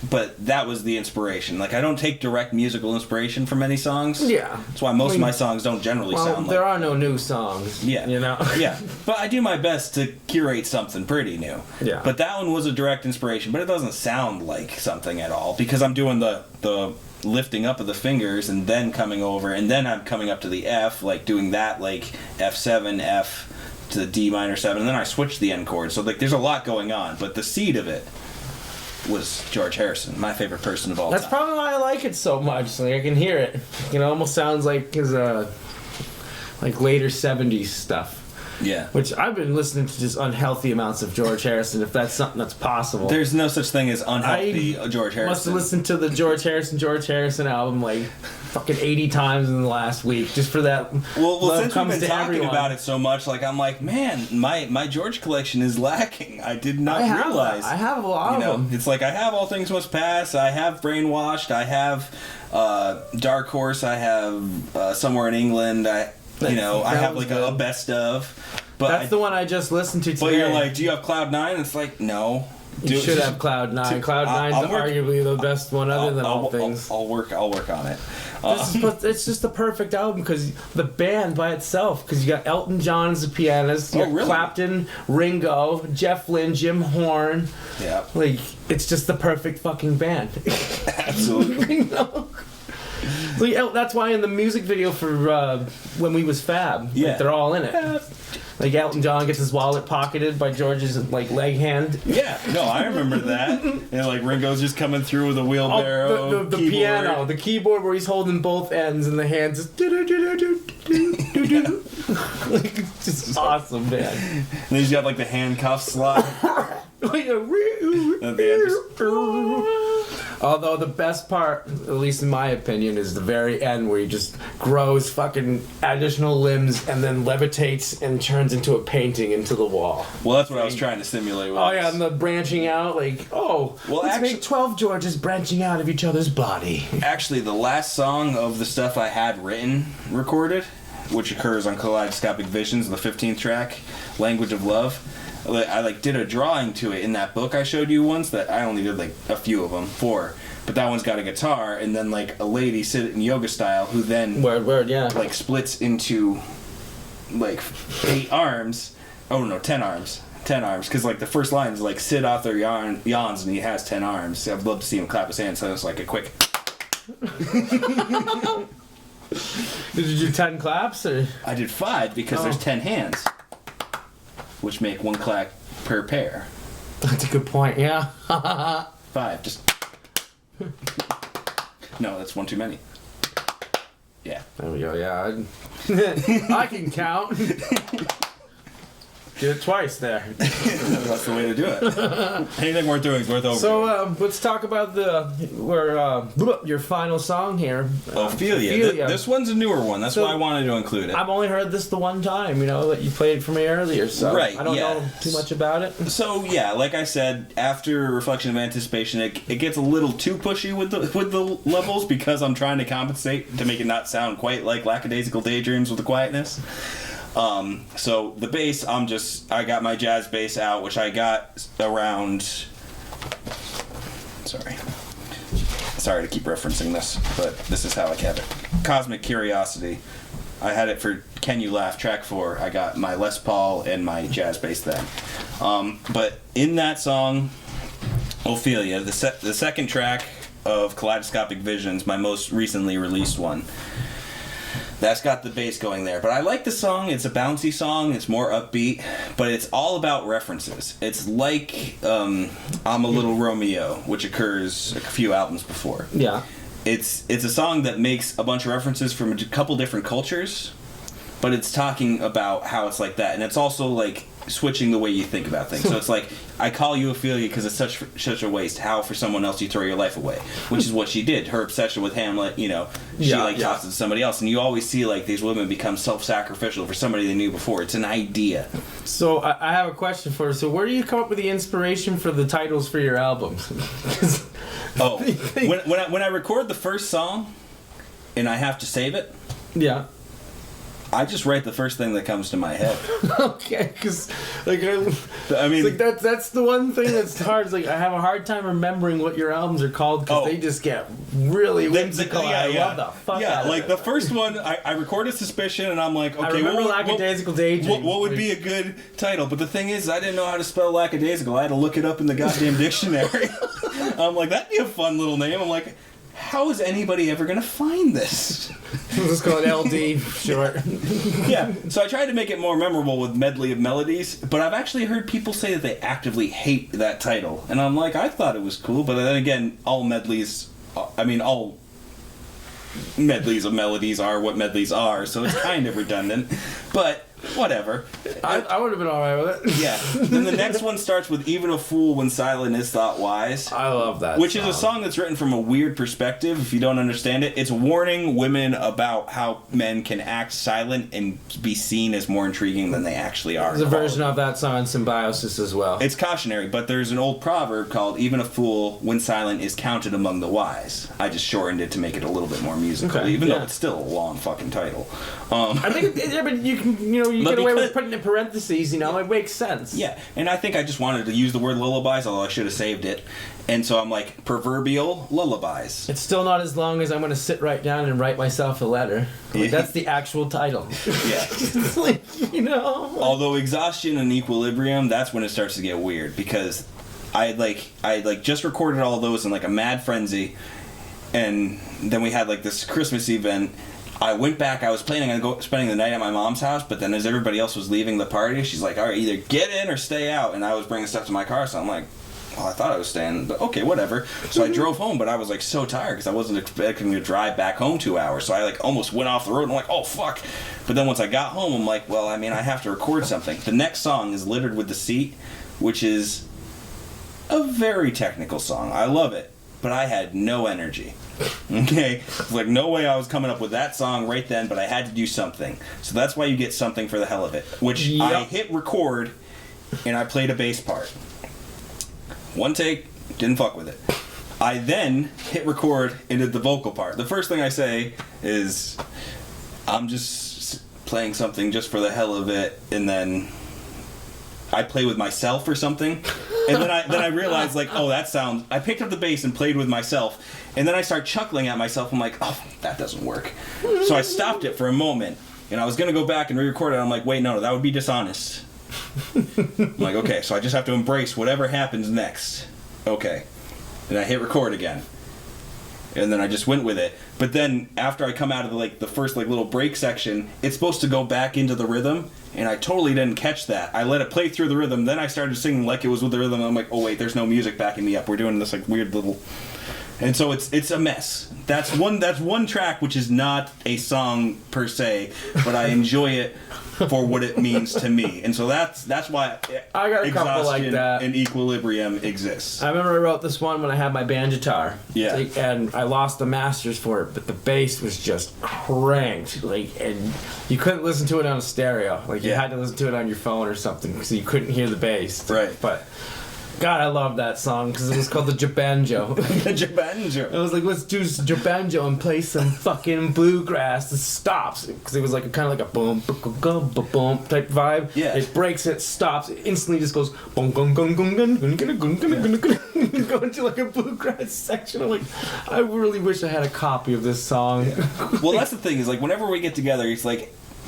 but that was the inspiration. Like, I don't take direct musical inspiration from any songs. Yeah. That's why most of my songs don't generally sound like. There are no new songs. Yeah. You know? Yeah. But I do my best to curate something pretty new. Yeah. But that one was a direct inspiration, but it doesn't sound like something at all, because I'm doing the lifting up of the fingers and then coming over, and then I'm coming up to the F, like doing that, like F7, F to the D minor 7, and then I switch the end chord. So like there's a lot going on, but the seed of it was George Harrison, my favorite person of all That's time. probably why I like it so much. Like I can hear it. It almost sounds like his like later 70s stuff. Yeah. Which I've been listening to just unhealthy amounts of George Harrison, if that's something that's possible. There's no such thing as unhealthy George Harrison. Must have listened to the George Harrison album like fucking 80 times in the last week just for that. Well, Love since we've Comes been to talking Everyone. about it so much, like I'm like, man, my George collection is lacking. I did not realize. I have a lot of them. It's like I have All Things Must Pass. I have Brainwashed. I have Dark Horse. I have Somewhere in England. I have like a best of. But That's the one I just listened to today. But you're like, do you have Cloud 9? It's like, no. You should have Cloud 9. Cloud 9's arguably the best one other than All Things. I'll work on it. But it's just the perfect album because the band by itself, because you got Elton John as the pianist, you got really? Clapton, Ringo, Jeff Lynne, Jim Horn. Yeah. Like, it's just the perfect fucking band. Absolutely. You know? Like, that's why in the music video for When We Was Fab, like, they're all in it. Like Elton John gets his wallet pocketed by George's like leg hand. Yeah, no, I remember that. And like Ringo's just coming through with a wheelbarrow. The piano, the keyboard where he's holding both ends and the hands just do. Like, it's just awesome, man. And then he's got like the handcuff slot. Although the best part, at least in my opinion, is the very end where he just grows fucking additional limbs and then levitates and turns into a painting into the wall. Well, that's what I was trying to simulate. Oh yeah, and the branching out, like, let's make 12 Georges branching out of each other's body. Actually, the last song of the stuff I had recorded, which occurs on Kaleidoscopic Visions, the 15th track, Language of Love, I like did a drawing to it in that book I showed you once that I only did like a few of them, 4. But that one's got a guitar and then like a lady sitting in yoga style who then like splits into like 8 arms. Oh no, 10 arms. 10 arms, because like the first line is like sit off their yawns and he has 10 arms. I'd love to see him clap his hands, so it's like a quick. Did you do 10 claps or? I did 5 because there's 10 hands, which make 1 clap per pair. That's a good point, yeah. 5, just. No, that's 1 too many. Yeah. There we go, yeah. I can count. Did it twice there. That's the way to do it. Anything worth doing is worth over. So let's talk about your final song here. Ophelia. This one's a newer one. That's why I wanted to include it. I've only heard this the one time, that you played it for me earlier, so right, I don't know too much about it. So yeah, like I said, after Reflection of Anticipation, it gets a little too pushy with the levels because I'm trying to compensate to make it not sound quite like Lackadaisical Daydreams with the quietness. So the bass, I got my jazz bass out, which I got around. Sorry to keep referencing this, but this is how I have it. Cosmic Curiosity. I had it for Can You Laugh, track 4. I got my Les Paul and my jazz bass then. But in that song, Ophelia, the second track, of Kaleidoscopic Visions, my most recently released one. That's got the bass going there. But I like the song. It's a bouncy song. It's more upbeat. But it's all about references. It's like I'm a Little Romeo, which occurs a few albums before. Yeah. It's a song that makes a bunch of references from a couple different cultures, but it's talking about how it's like that. And it's also like switching the way you think about things. So it's like, I call you Ophelia because it's such a waste. How for someone else you throw your life away, which is what she did. Her obsession with Hamlet, she tossed it to somebody else. And you always see like these women become self-sacrificial for somebody they knew before. It's an idea. So I have a question for you. So where do you come up with the inspiration for the titles for your albums? When I record the first song and I have to save it, yeah, I just write the first thing that comes to my head. Okay, because that's the one thing that's hard. It's like I have a hard time remembering what your albums are called because they just get really whimsical. I love the fuck out of like it. the first one, I recorded Suspicion, and I'm like, okay, I remember Lackadaisical Daydreams. What would be a good title? But the thing is, I didn't know how to spell Lackadaisical. I had to look it up in the goddamn dictionary. I'm like, that'd be a fun little name. I'm like, how is anybody ever going to find this? Let's call it LD, short. Yeah, so I tried to make it more memorable with Medley of Melodies, but I've actually heard people say that they actively hate that title. And I'm like, I thought it was cool, but then again, all medleys of Melodies are what medleys are, so it's kind of redundant. But whatever. I would have been alright with it. Yeah. Then the next one starts with Even a Fool When Silent Is Thought Wise. I love that Which song. is a song that's written from a weird perspective, if you don't understand it. It's warning women about how men can act silent and be seen as more intriguing than they actually are. There's a version of that song in Symbiosis as well. It's cautionary, but there's an old proverb called Even a Fool When Silent Is Counted Among the Wise. I just shortened it to make it a little bit more musical, even though it's still a long fucking title. I think, but you can, you get away with putting it in parentheses, it makes sense. Yeah, and I think I just wanted to use the word lullabies, although I should have saved it. And so I'm like, proverbial lullabies. It's still not as long as I'm going to sit right down and write myself a letter. That's the actual title. Yeah. It's like, Although Exhaustion and Equilibrium, that's when it starts to get weird, because I just recorded all those in like a mad frenzy, and then we had like this Christmas event. I went back. I was planning on spending the night at my mom's house, but then as everybody else was leaving the party, she's like, all right, either get in or stay out. And I was bringing stuff to my car, so I'm like, well, I thought I was staying, but okay, whatever. So I drove home, but I was like so tired because I wasn't expecting to drive back home 2 hours. So I like almost went off the road and I'm like, oh, fuck. But then once I got home, I'm like, well, I have to record something. The next song is Littered with Deceit, which is a very technical song. I love it, but I had no energy. Okay, it's like no way I was coming up with that song right then, but I had to do something. So that's why you get Something for the Hell of It, which I hit record and I played a bass part. One take, didn't fuck with it. I then hit record and did the vocal part. The first thing I say is, I'm just playing something just for the hell of it, and then I play with myself or something. And then I realized, like, oh, that sounds... I picked up the bass and played with myself, and then I start chuckling at myself. I'm like, oh, that doesn't work. So I stopped it for a moment, and I was going to go back and re-record it. I'm like, wait, no, that would be dishonest. I'm like, okay, so I just have to embrace whatever happens next. Okay. And I hit record again. And then I just went with it. But then, after I come out of the first little break section, it's supposed to go back into the rhythm, and I totally didn't catch that. I let it play through the rhythm, then I started singing like it was with the rhythm, and I'm like, oh wait, there's no music backing me up. We're doing this weird little... And so it's a mess. That's one track which is not a song per se, but I enjoy it for what it means to me. And so that's why I got a couple like Exhaustion that. and Equilibrium exists. I remember I wrote this one when I had my band guitar. Yeah. And I lost the masters for it, but the bass was just cranked. And you couldn't listen to it on a stereo. You had to listen to it on your phone or something because you couldn't hear the bass. Right. But... God, I love that song because it was called the Jabanjo. The Jabanjo. I was like, let's do Jabanjo and play some fucking bluegrass that stops because it was kind of like a boom, boom, boom type vibe. Yeah. It breaks, it stops, it instantly just goes boom, gung, gung, gung, gung, gung, gung, gung, gung, gung, gung, go into a bluegrass section. I'm like, I really wish I had a copy of this song. Yeah. Well, that's the thing is whenever we get together, it's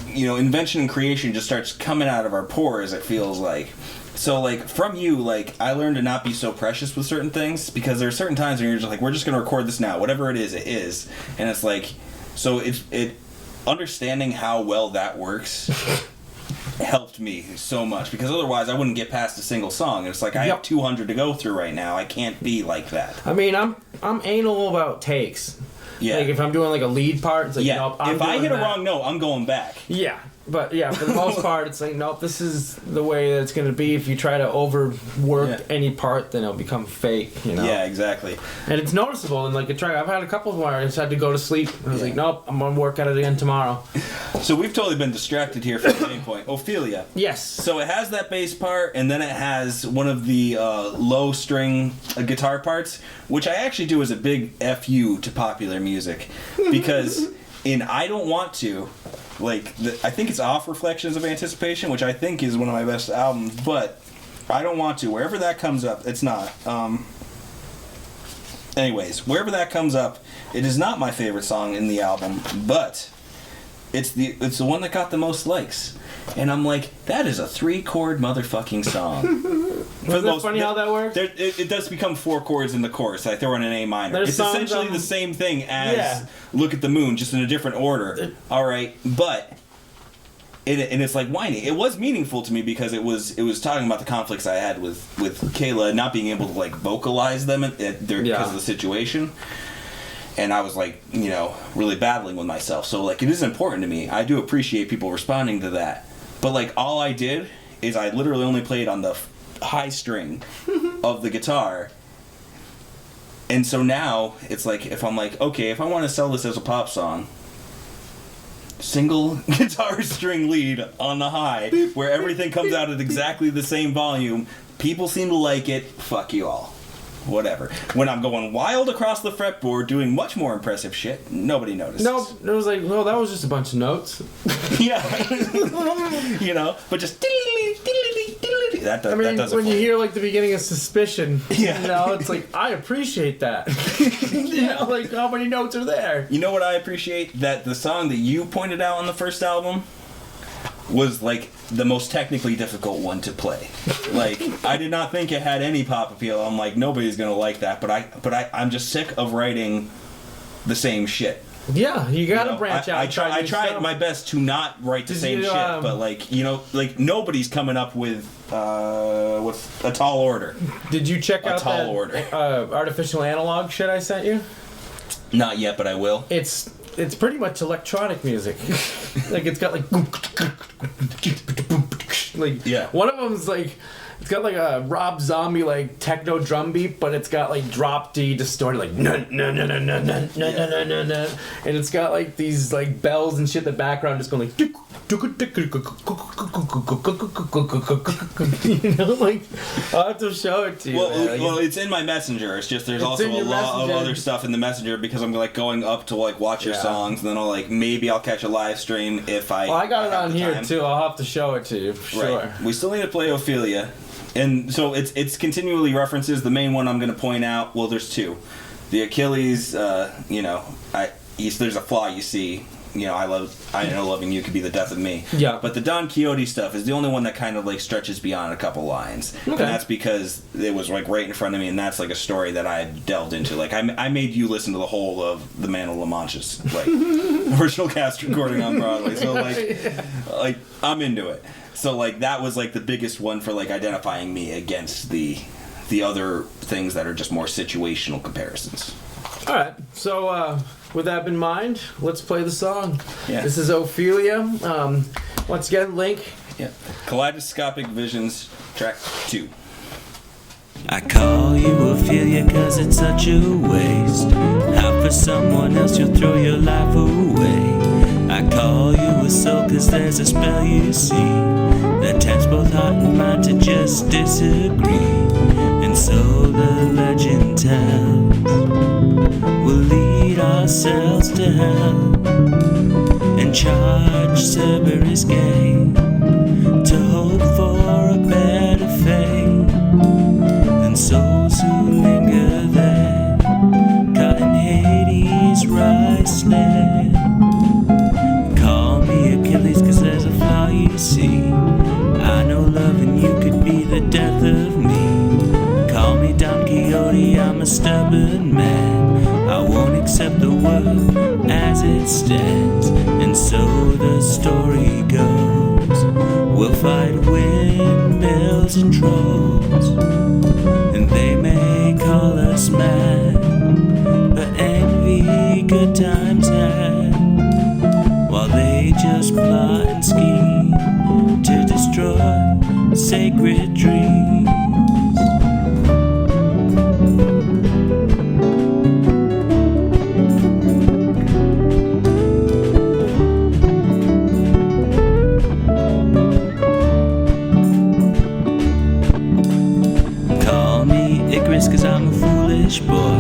invention and creation just starts coming out of our pores. It feels like. So, like, from you, like, I learned to not be so precious with certain things, because there are certain times when you're just like, we're just going to record this now. Whatever it is. And it's like, so it understanding how well that works helped me so much, because otherwise I wouldn't get past a single song. It's like, I have 200 to go through right now. I can't be like that. I mean, I'm anal about takes. Yeah. Like, if I'm doing, like, a lead part, it's like, nope, I'm if I hit doing a wrong note, I'm going back. Yeah. But, yeah, for the most part, it's like, nope, this is the way that it's going to be. If you try to overwork any part, then it'll become fake, you know? Yeah, exactly. And it's noticeable. And, like, I've had a couple of where I just had to go to sleep. I was like, nope, I'm going to work at it again tomorrow. So we've totally been distracted here from the main point. Ophelia. Yes. So it has that bass part, and then it has one of the low string guitar parts, which I actually do as a big FU to popular music. Because in I Don't Want To, like, I think it's off Reflections of Anticipation, which I think is one of my best albums, but I Don't Want To, wherever that comes up, it's not. Anyways, wherever that comes up, it is not my favorite song in the album, but it's the one that got the most likes. And I'm like, that is a 3-chord motherfucking song. Isn't it funny how that works? It does become 4 chords in the chorus. I throw in an A minor. There's it's songs essentially the same thing as Look at the Moon, just in a different order. All right, but and it's like whiny. It was meaningful to me because it was talking about the conflicts I had with Kayla, not being able to, like, vocalize them because of the situation. And I was, like, you know, really battling with myself. So, like, it is important to me. I do appreciate people responding to that. But, like, all I did is I literally only played on the high string of the guitar. And so now it's like, if I'm like, okay, if I want to sell this as a pop song, single guitar string lead on the high, where everything comes out at exactly the same volume, people seem to like it, fuck you all. Whatever. When I'm going wild across the fretboard, doing much more impressive shit, nobody notices. No, it was like, well, that was just a bunch of notes. Yeah. You know, but just that doesn't when you hear, like, the beginning of Suspicion, you know, it's like, I appreciate that. You know, like, how many notes are there? You know what I appreciate? That the song that you pointed out on the first album was, like, the most technically difficult one to play. Like, I did not think it had any pop appeal. I'm like, nobody's gonna like that. But I'm just sick of writing the same shit. Yeah, you gotta branch out. I tried my best to not write the same shit, but, like, you know, like, nobody's coming up with a tall order. Did you check out tall that order. Artificial Analog shit I sent you? Not yet, but I will. It's pretty much electronic music. Like, it's got, like, one of them's like, it's got, like, a Rob Zombie, like, techno drum beat, but it's got, like, drop D distorted, like, no, and it's got, like, these, like, bells and shit in the background just going, like, you know, like, I'll have to show it to you. Well, it's in my messenger. It's just there's also a lot of other stuff in the messenger because I'm, like, going up to, like, watch your songs, and then I'll catch a live stream if I. Well, I got it on here too. I'll have to show it to you for sure. Right. We still need to play Ophelia, and so it's continually references. The main one I'm going to point out. Well, there's two. The Achilles. You know, there's a flaw you see. You know, I know loving you could be the death of me. Yeah. But the Don Quixote stuff is the only one that kind of, like, stretches beyond a couple lines. Okay. And that's because it was, like, right in front of me, and that's, like, a story that I delved into. Like, I made you listen to the whole of The Man of La Mancha's, like, original cast recording on Broadway. So, like, I'm into it. So, like, that was, like, the biggest one for, like, identifying me against the other things that are just more situational comparisons. All right. So, with that in mind, let's play the song. Yeah. This is Ophelia. Once again, link. Yeah. Kaleidoscopic Visions, track 2. I call you Ophelia cause it's such a waste. How for someone else you'll throw your life away. I call you a soul cause there's a spell you see that tempts both heart and mind to just disagree. And so the legend tells we'll lead ourselves to hell and charge Cerberus game to hope for a better fate than souls who linger there caught in Hades' rice land. Call me Achilles cause there's a flaw you see. I know loving you could be the world as it stands, and so the story goes. We'll fight windmills and trolls, and they may call us mad, but envy good times had, while they just plot and scheme to destroy sacred dreams. Call me Icarus 'cause I'm a foolish boy,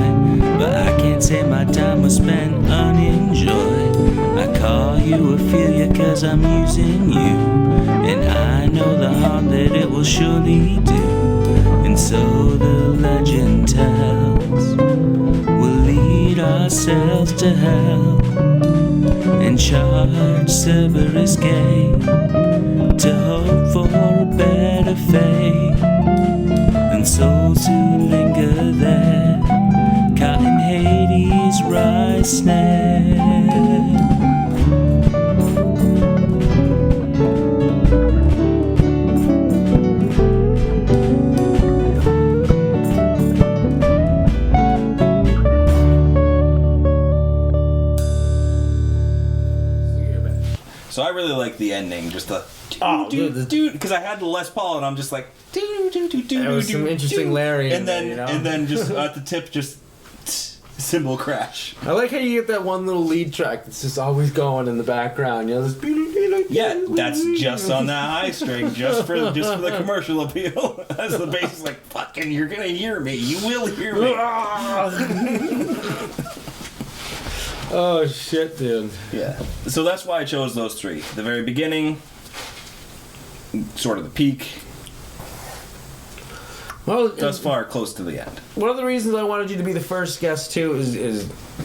but I can't say my time was spent unenjoyed. I call you Ophelia 'cause I'm using you, and I know the harm that it will surely do. And so the legend tells, we'll lead ourselves to hell and charge Cerberus gate to hope for a better fate. And souls who linger there caught in Hades' rise snare. So I really like the ending, just the dude, because I had the Les Paul and I'm just like There was some interesting layering and then there, you know? and then just at the tip just cymbal crash. I like how you get that one little lead track that's just always going in the background. You know, this Yeah, that's just on that high string, just for the commercial appeal. As the bass is like, fucking, you're gonna hear me. You will hear me. Oh shit, dude. Yeah. So that's why I chose those three. The very beginning, sort of the peak, Well, thus far close to the end. one of the reasons I wanted you to be the first guest too is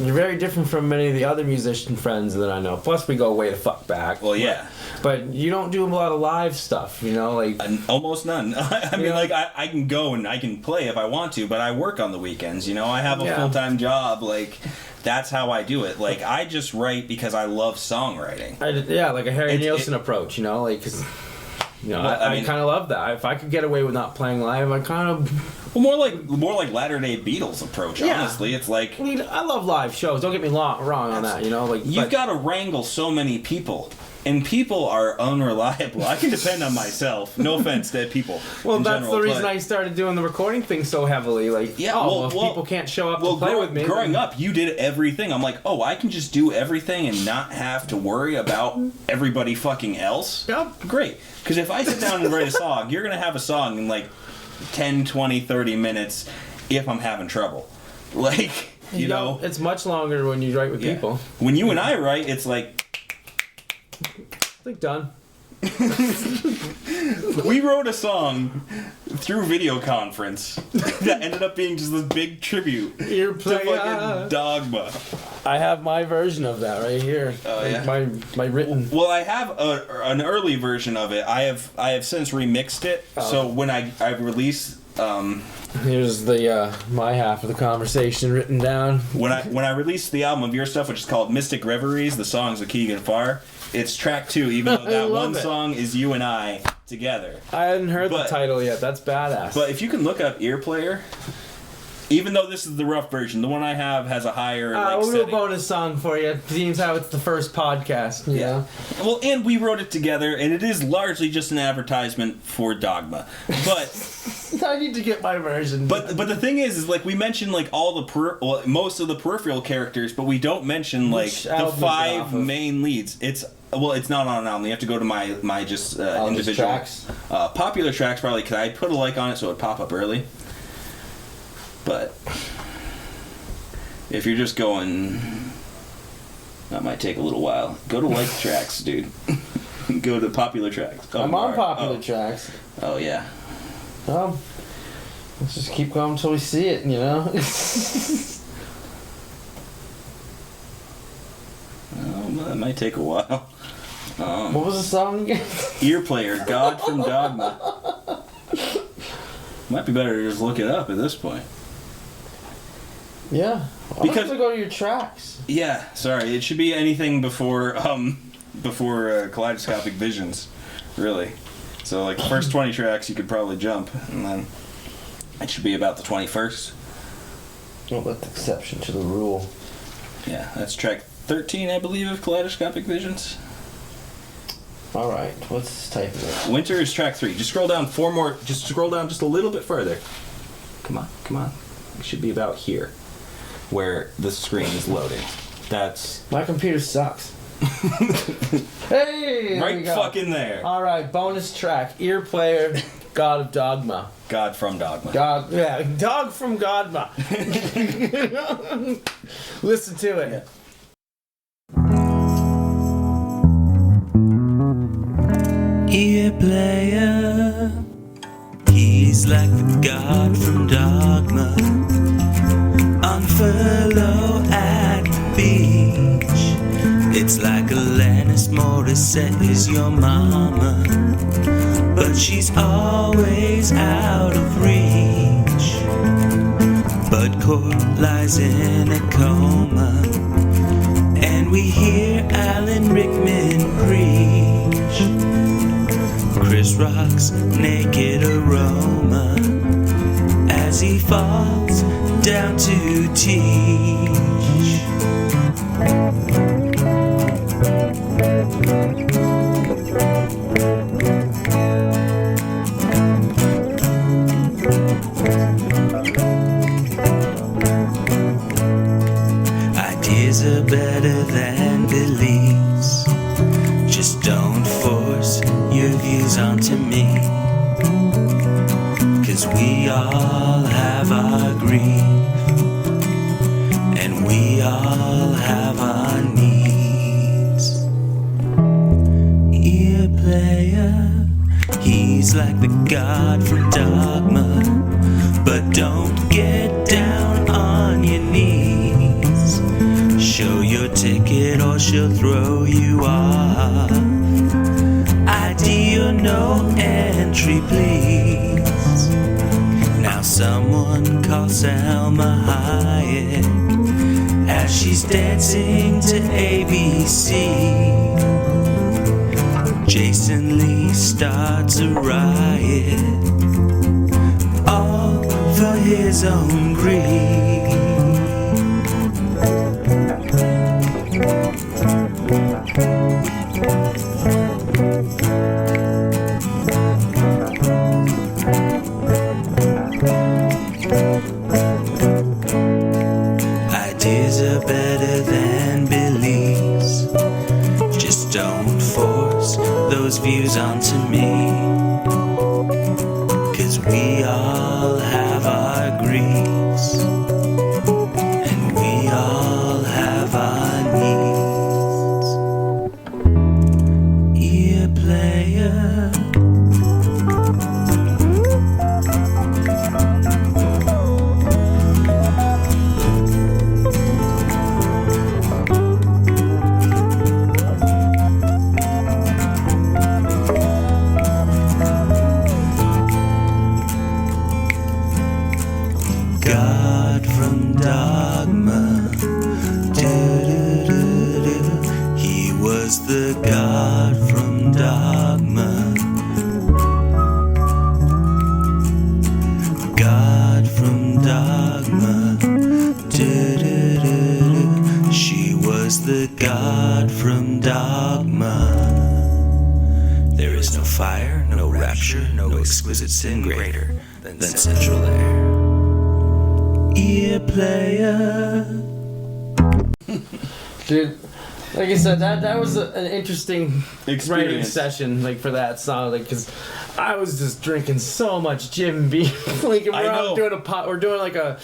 you're very different from many of the other musician friends that I know. Plus, we go way the fuck back. Well, yeah. But you don't do a lot of live stuff, you know, like. Almost none. I mean, Yeah. like, I can go and I can play if I want to, but I work on the weekends, you know? I have a Yeah. full-time job, like, that's how I do it. Like, I just write because I love songwriting. Like a Harry It- Nilsson approach, you know, like, 'cause, you know, Well, I mean- kind of love that. If I could get away with not playing live, I kind of. Well, more like Latter-day Beatles approach, Yeah. honestly. It's like, I mean, I love live shows. Don't get me wrong on that, you know, like. you've got to wrangle so many people. And people are unreliable. I can depend on myself. No offense to people. Well, in that's general, the reason but- I started doing the recording thing so heavily. Like, Yeah, if people can't show up to play with me. Growing up, you did everything. I'm like, I can just do everything and not have to worry about everybody fucking else. Yep. Great. Because if I sit down and write a song, you're going to have a song in like 10, 20, 30 minutes if I'm having trouble. Like, you know. It's much longer when you write with Yeah. people. When you and I write, it's like, I think done. we wrote a song through video conference that ended up being just this big tribute You're to playing. fucking Dogma. I have my version of that right here. Oh, yeah? My written. Well, I have an early version of it. I have since remixed it. Oh. So when I release Here's the my half of the conversation written down. when I release the album of your stuff, which is called Mystic Reveries, the songs of Keegan Farr, it's track 2, even though I that love one it. song is you and I together. I hadn't heard But- the title yet. That's badass. But if you can look up Ear Player, even though this is the rough version, the one I have has a higher we'll do a setting. bonus song for you. Seems how it's the first podcast. You know? Well, and we wrote it together, and it is largely just an advertisement for Dogma. But I need to get my version. But the thing is like we mention like all the most of the peripheral characters, but we don't mention like Which the album is it 5 off of? main leads. It's not on an album. You have to go to my just individual tracks? Popular tracks probably because I put a like on it so it would pop up early. But if you're just going, that might take a little while. Go to like tracks, dude. Go to popular tracks. Oh, I'm on you are. popular tracks. Oh yeah. Let's just keep going until we see it, you know? Oh, that might take a while. What was the song again? Ear Player, God from Dogma. Might be better to just look it up at this point. Yeah. Because Because to go to your tracks. yeah, sorry, it should be anything before Kaleidoscopic Visions, really. So like the first 20 tracks you could probably jump, and then it should be about the 21st. Well, that's the exception to the rule. Yeah, that's track 13, I believe, of Kaleidoscopic Visions. All right, let's type it. Winter is track 3. Just scroll down 4 more. Just scroll down just a little bit further. Come on, come on. It should be about here, where the screen is loading. That's My computer sucks. Hey, there we right go. fucking there. All right, bonus track. Ear player, God of Dogma. God from Dogma. God, yeah, Dog from Dogma. Listen to it. Ear player, he's like the god from Dogma. On furlough at the beach, it's like Alanis Morissette is your mama, but she's always out of reach. Bud Court lies in a coma, and we hear Alan Rickman preach. Chris Rock's naked aroma as he falls down to teach. Ideas are better than beliefs. Just don't force your views onto me, 'cause we all have our grief, and we all have our needs. Ear player, he's like the god from Dogma, but don't get down on your knees. Show your ticket or she'll throw you off. ID or no entry, please. Now someone call Selma Hayek as she's dancing to ABC. Jason Lee starts a riot, all for his own greed. Ideas are better than beliefs. Just don't force those views onto me, 'cause we all have our griefs, and we all have our needs. Ear player, God from Dogma. Do-do-do-do. He was the God from Dogma. God from Dogma. Do-do-do-do. She was the God from Dogma. There is no fire, no rapture, no exquisite sin greater than central air. Ear player. Dude, like I said, that was an interesting writing Experience. session, like for that song, like because I was just drinking so much Jim Beam. Like and I we're know. out doing we're doing like a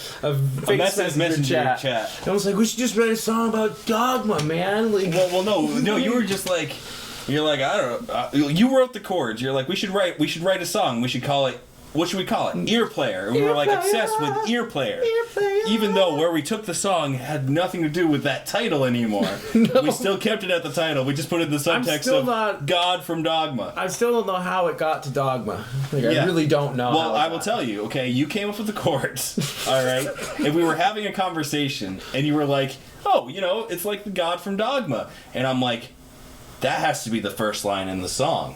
big messenger chat. And I was like, we should just write a song about Dogma, man. Like, Well, no, you were just like, you're like, I don't know. You wrote the chords. You're like, we should write a song. We should call it what should we call it? Ear player. And we were like obsessed with ear player. Even though where we took the song had nothing to do with that title anymore. No. We still kept it at the title. We just put it in the subtext of God from Dogma. I still don't know how it got to Dogma. I really don't know. Well, I will tell you, okay, you came up with the chords, all right? And we were having a conversation, and you were like, oh, it's like the God from Dogma. And I'm like, that has to be the first line in the song.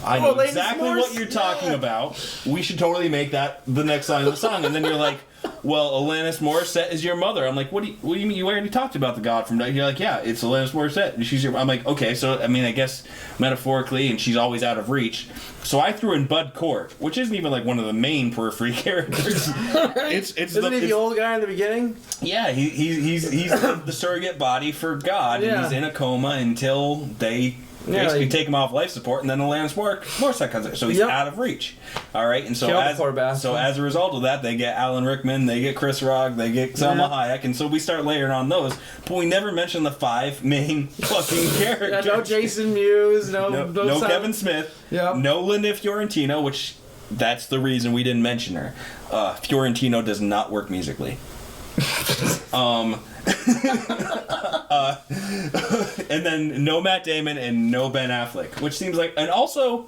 I know exactly what you're talking about. We should totally make that the next line of the song. And then you're like, well, Alanis Morissette is your mother. I'm like, what do you mean? You already talked about the God from Dogma. You're like, yeah, it's Alanis Morissette. And she's your... I'm like, okay, so, I guess metaphorically, and she's always out of reach. So I threw in Bud Cort, which isn't even like one of the main Periphery characters. Isn't he the old guy in the beginning? Yeah, he's the surrogate body for God, and he's in a coma until they... basically take him off life support, and then Alanis Morissette comes in. So he's out of reach. All right, and so as a result of that, they get Alan Rickman, they get Chris Rock, they get Selma Hayek, and so we start layering on those. But we never mention the 5 main fucking characters. No Jason Mewes, no Kevin Smith, no Linda Fiorentino, which that's the reason we didn't mention her. Fiorentino does not work musically. And then no Matt Damon and no Ben Affleck, which seems like, and also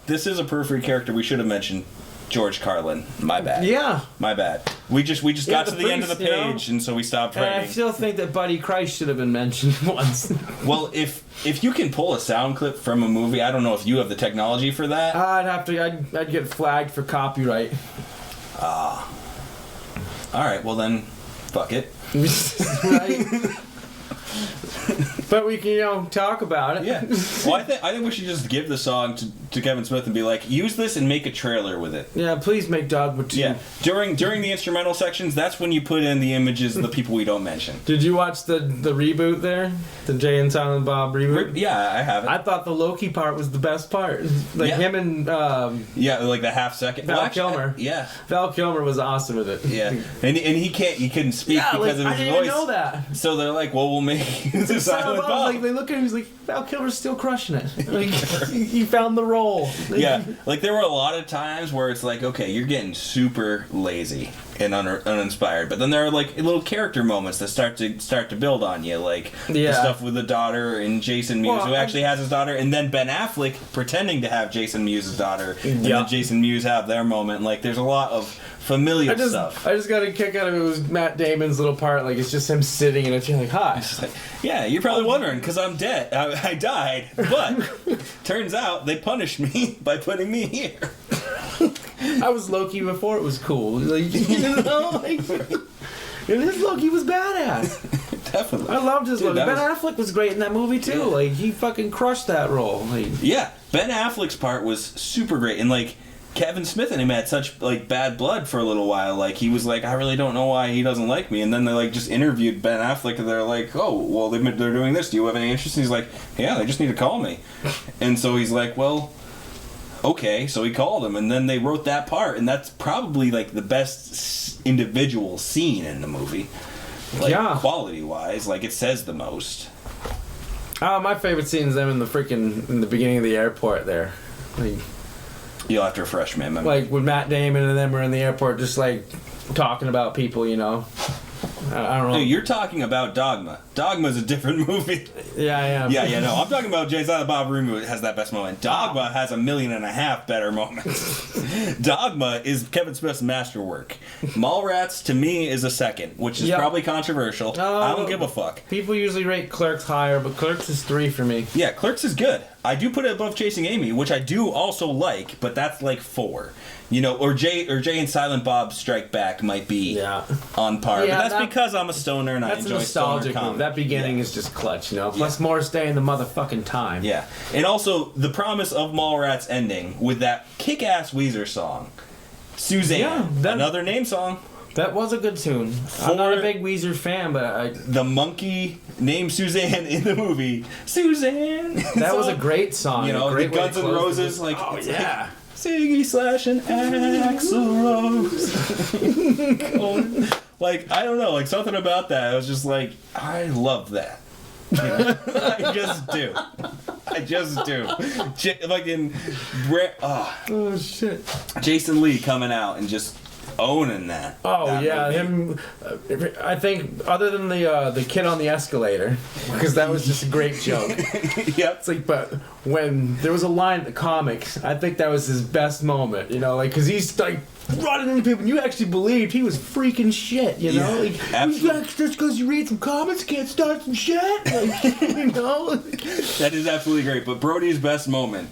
this is a Periphery character we should have mentioned, George Carlin. My bad. Yeah, my bad. We just got to the end of the page, and so we stopped writing. And I still think that Buddy Christ should have been mentioned once. Well, if you can pull a sound clip from a movie, I don't know if you have the technology for that. I'd get flagged for copyright. All right, well then, fuck it. Right. But we can, talk about it. Yeah. Well, I think we should just give the song to Kevin Smith and be like, use this and make a trailer with it. Yeah, please make Dogma 2. Yeah. During the instrumental sections, that's when you put in the images of the people we don't mention. Did you watch the reboot there? The Jay and Silent Bob reboot? Yeah, I have it. I thought the Loki part was the best part. Like him and... like the half second. Val Kilmer. Val Kilmer was awesome with it. Yeah. And he couldn't speak because of his voice. I didn't know that. So they're like, well, we'll make the Silent Bob. Like, they look at him, he's like, Val Kilmer's still crushing it. Like, he found the role. Like there were a lot of times where it's like, okay, you're getting super lazy and uninspired, but then there are like little character moments that start to build on you, like the stuff with the daughter and Jason Mewes, who actually has his daughter, and then Ben Affleck pretending to have Jason Mewes' daughter, and then Jason Mewes have their moment. Like there's a lot of familial stuff. I just got a kick out of it. It was Matt Damon's little part. Like it's just him sitting in a chair, like, hi. Like, yeah, you're probably wondering because I'm dead. I died, but turns out they punished me by putting me here. I was Loki before it was cool. Like, and his Loki was badass. Definitely. I loved his Loki. Ben Affleck was great in that movie too. Like he fucking crushed that role. Like, yeah, Ben Affleck's part was super great, and like Kevin Smith and him had such like bad blood for a little while. Like he was like, I really don't know why he doesn't like me. And then they like just interviewed Ben Affleck, and they're like, oh, well they're doing this. Do you have any interest? And he's like, yeah, they just need to call me. And so he's like, well, okay. So he called him, and then they wrote that part, and that's probably like the best individual scene in the movie. Like quality wise, like it says the most. My favorite scene is them in the beginning of the airport there. Like, you'll have to refresh me. Like when Matt Damon and them were in the airport, just like talking about people, I don't know. Dude, you're talking about Dogma. Dogma's a different movie. Yeah, I am. Yeah, no. I'm talking about Jay Silent Bob reboot has that best moment. Dogma has 1.5 million better moments. Dogma is Kevin Smith's masterwork. Mallrats, to me, is a second, which is probably controversial. I don't give a fuck. People usually rate Clerks higher, but Clerks is 3 for me. Yeah, Clerks is good. I do put it above Chasing Amy, which I do also like, but that's like 4. Or Jay and Silent Bob Strike Back might be on par. Yeah, but that's because I'm a stoner and I enjoy stoner comedy. That beginning is just clutch, Plus Morris Day in the motherfucking time. Yeah. And also, the promise of Mallrats ending with that kick-ass Weezer song. Suzanne. Another name song. That was a good tune. I'm not a big Weezer fan, but the monkey named Suzanne in the movie. Suzanne! That was a great song. The Guns N' Roses, like... Oh, yeah. Siggy Slash and Axl Rose. Like, I don't know, like something about that. I was just like, I love that. I just do. I just do. Oh shit. Jason Lee coming out and just owning that. Oh that yeah, movie. him. I think other than the kid on the escalator, because that was just a great joke. Yep. It's like, but when there was a line in the comics, I think that was his best moment. You know, like because he's like running into people, and you actually believed he was freaking shit. You know, Yeah, like absolutely. just because you read some comics, can't start some shit. Like, you know. That is absolutely great. But Brody's best moment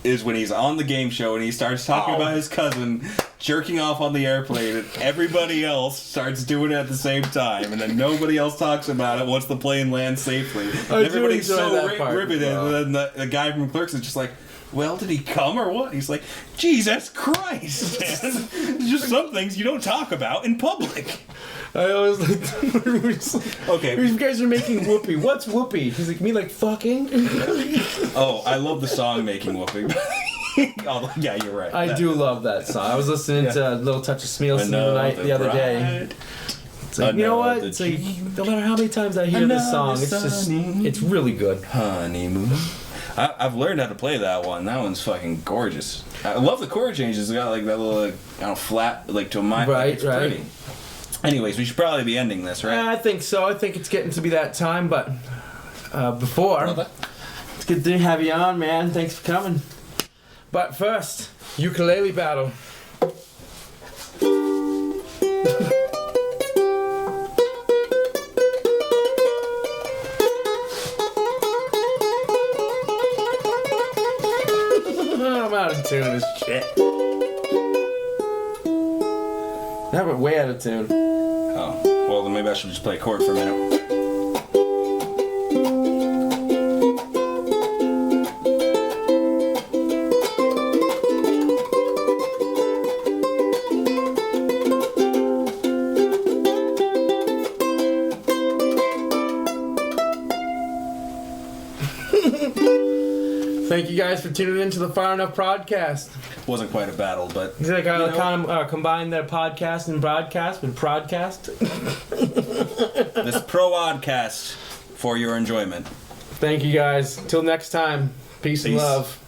is when he's on the game show and he starts talking about his cousin jerking off on the airplane, and everybody else starts doing it at the same time, and then nobody else talks about it once the plane lands safely. And everybody's enjoy so that part. riveted, and then the guy from Clerks is just like, well, did he come or what? He's like, Jesus Christ, man. There's just some things you don't talk about in public. I always like, Okay. You guys are making whoopee. What's whoopee? He's like, me like fucking? Oh, I love the song Making Whoopee. Oh, yeah, you're right. I do love that song. I was listening to Little Touch of Smealson the other day. It's like, you know what? It's like, no matter how many times I hear this song, it's just, it's really good. Honeymoon. I've learned how to play that one. That one's fucking gorgeous. I love the chord changes. It's got like that little, flat, like to a mind. Right, it's right. pretty. Anyways, we should probably be ending this, right? I think so. I think it's getting to be that time, but before, it's good to have you on, man. Thanks for coming. But first, ukulele battle. I'm out of tune as shit. Now we're way out of tune. Oh, well, then maybe I should just play a chord for a minute. Thank you guys for tuning in to the FarrEnuFF podcast. Wasn't quite a battle, but He's like, kind of combine their podcast and broadcast with prodcast. this pro-oddcast for your enjoyment. Thank you guys. Till next time. Peace and Peace. love.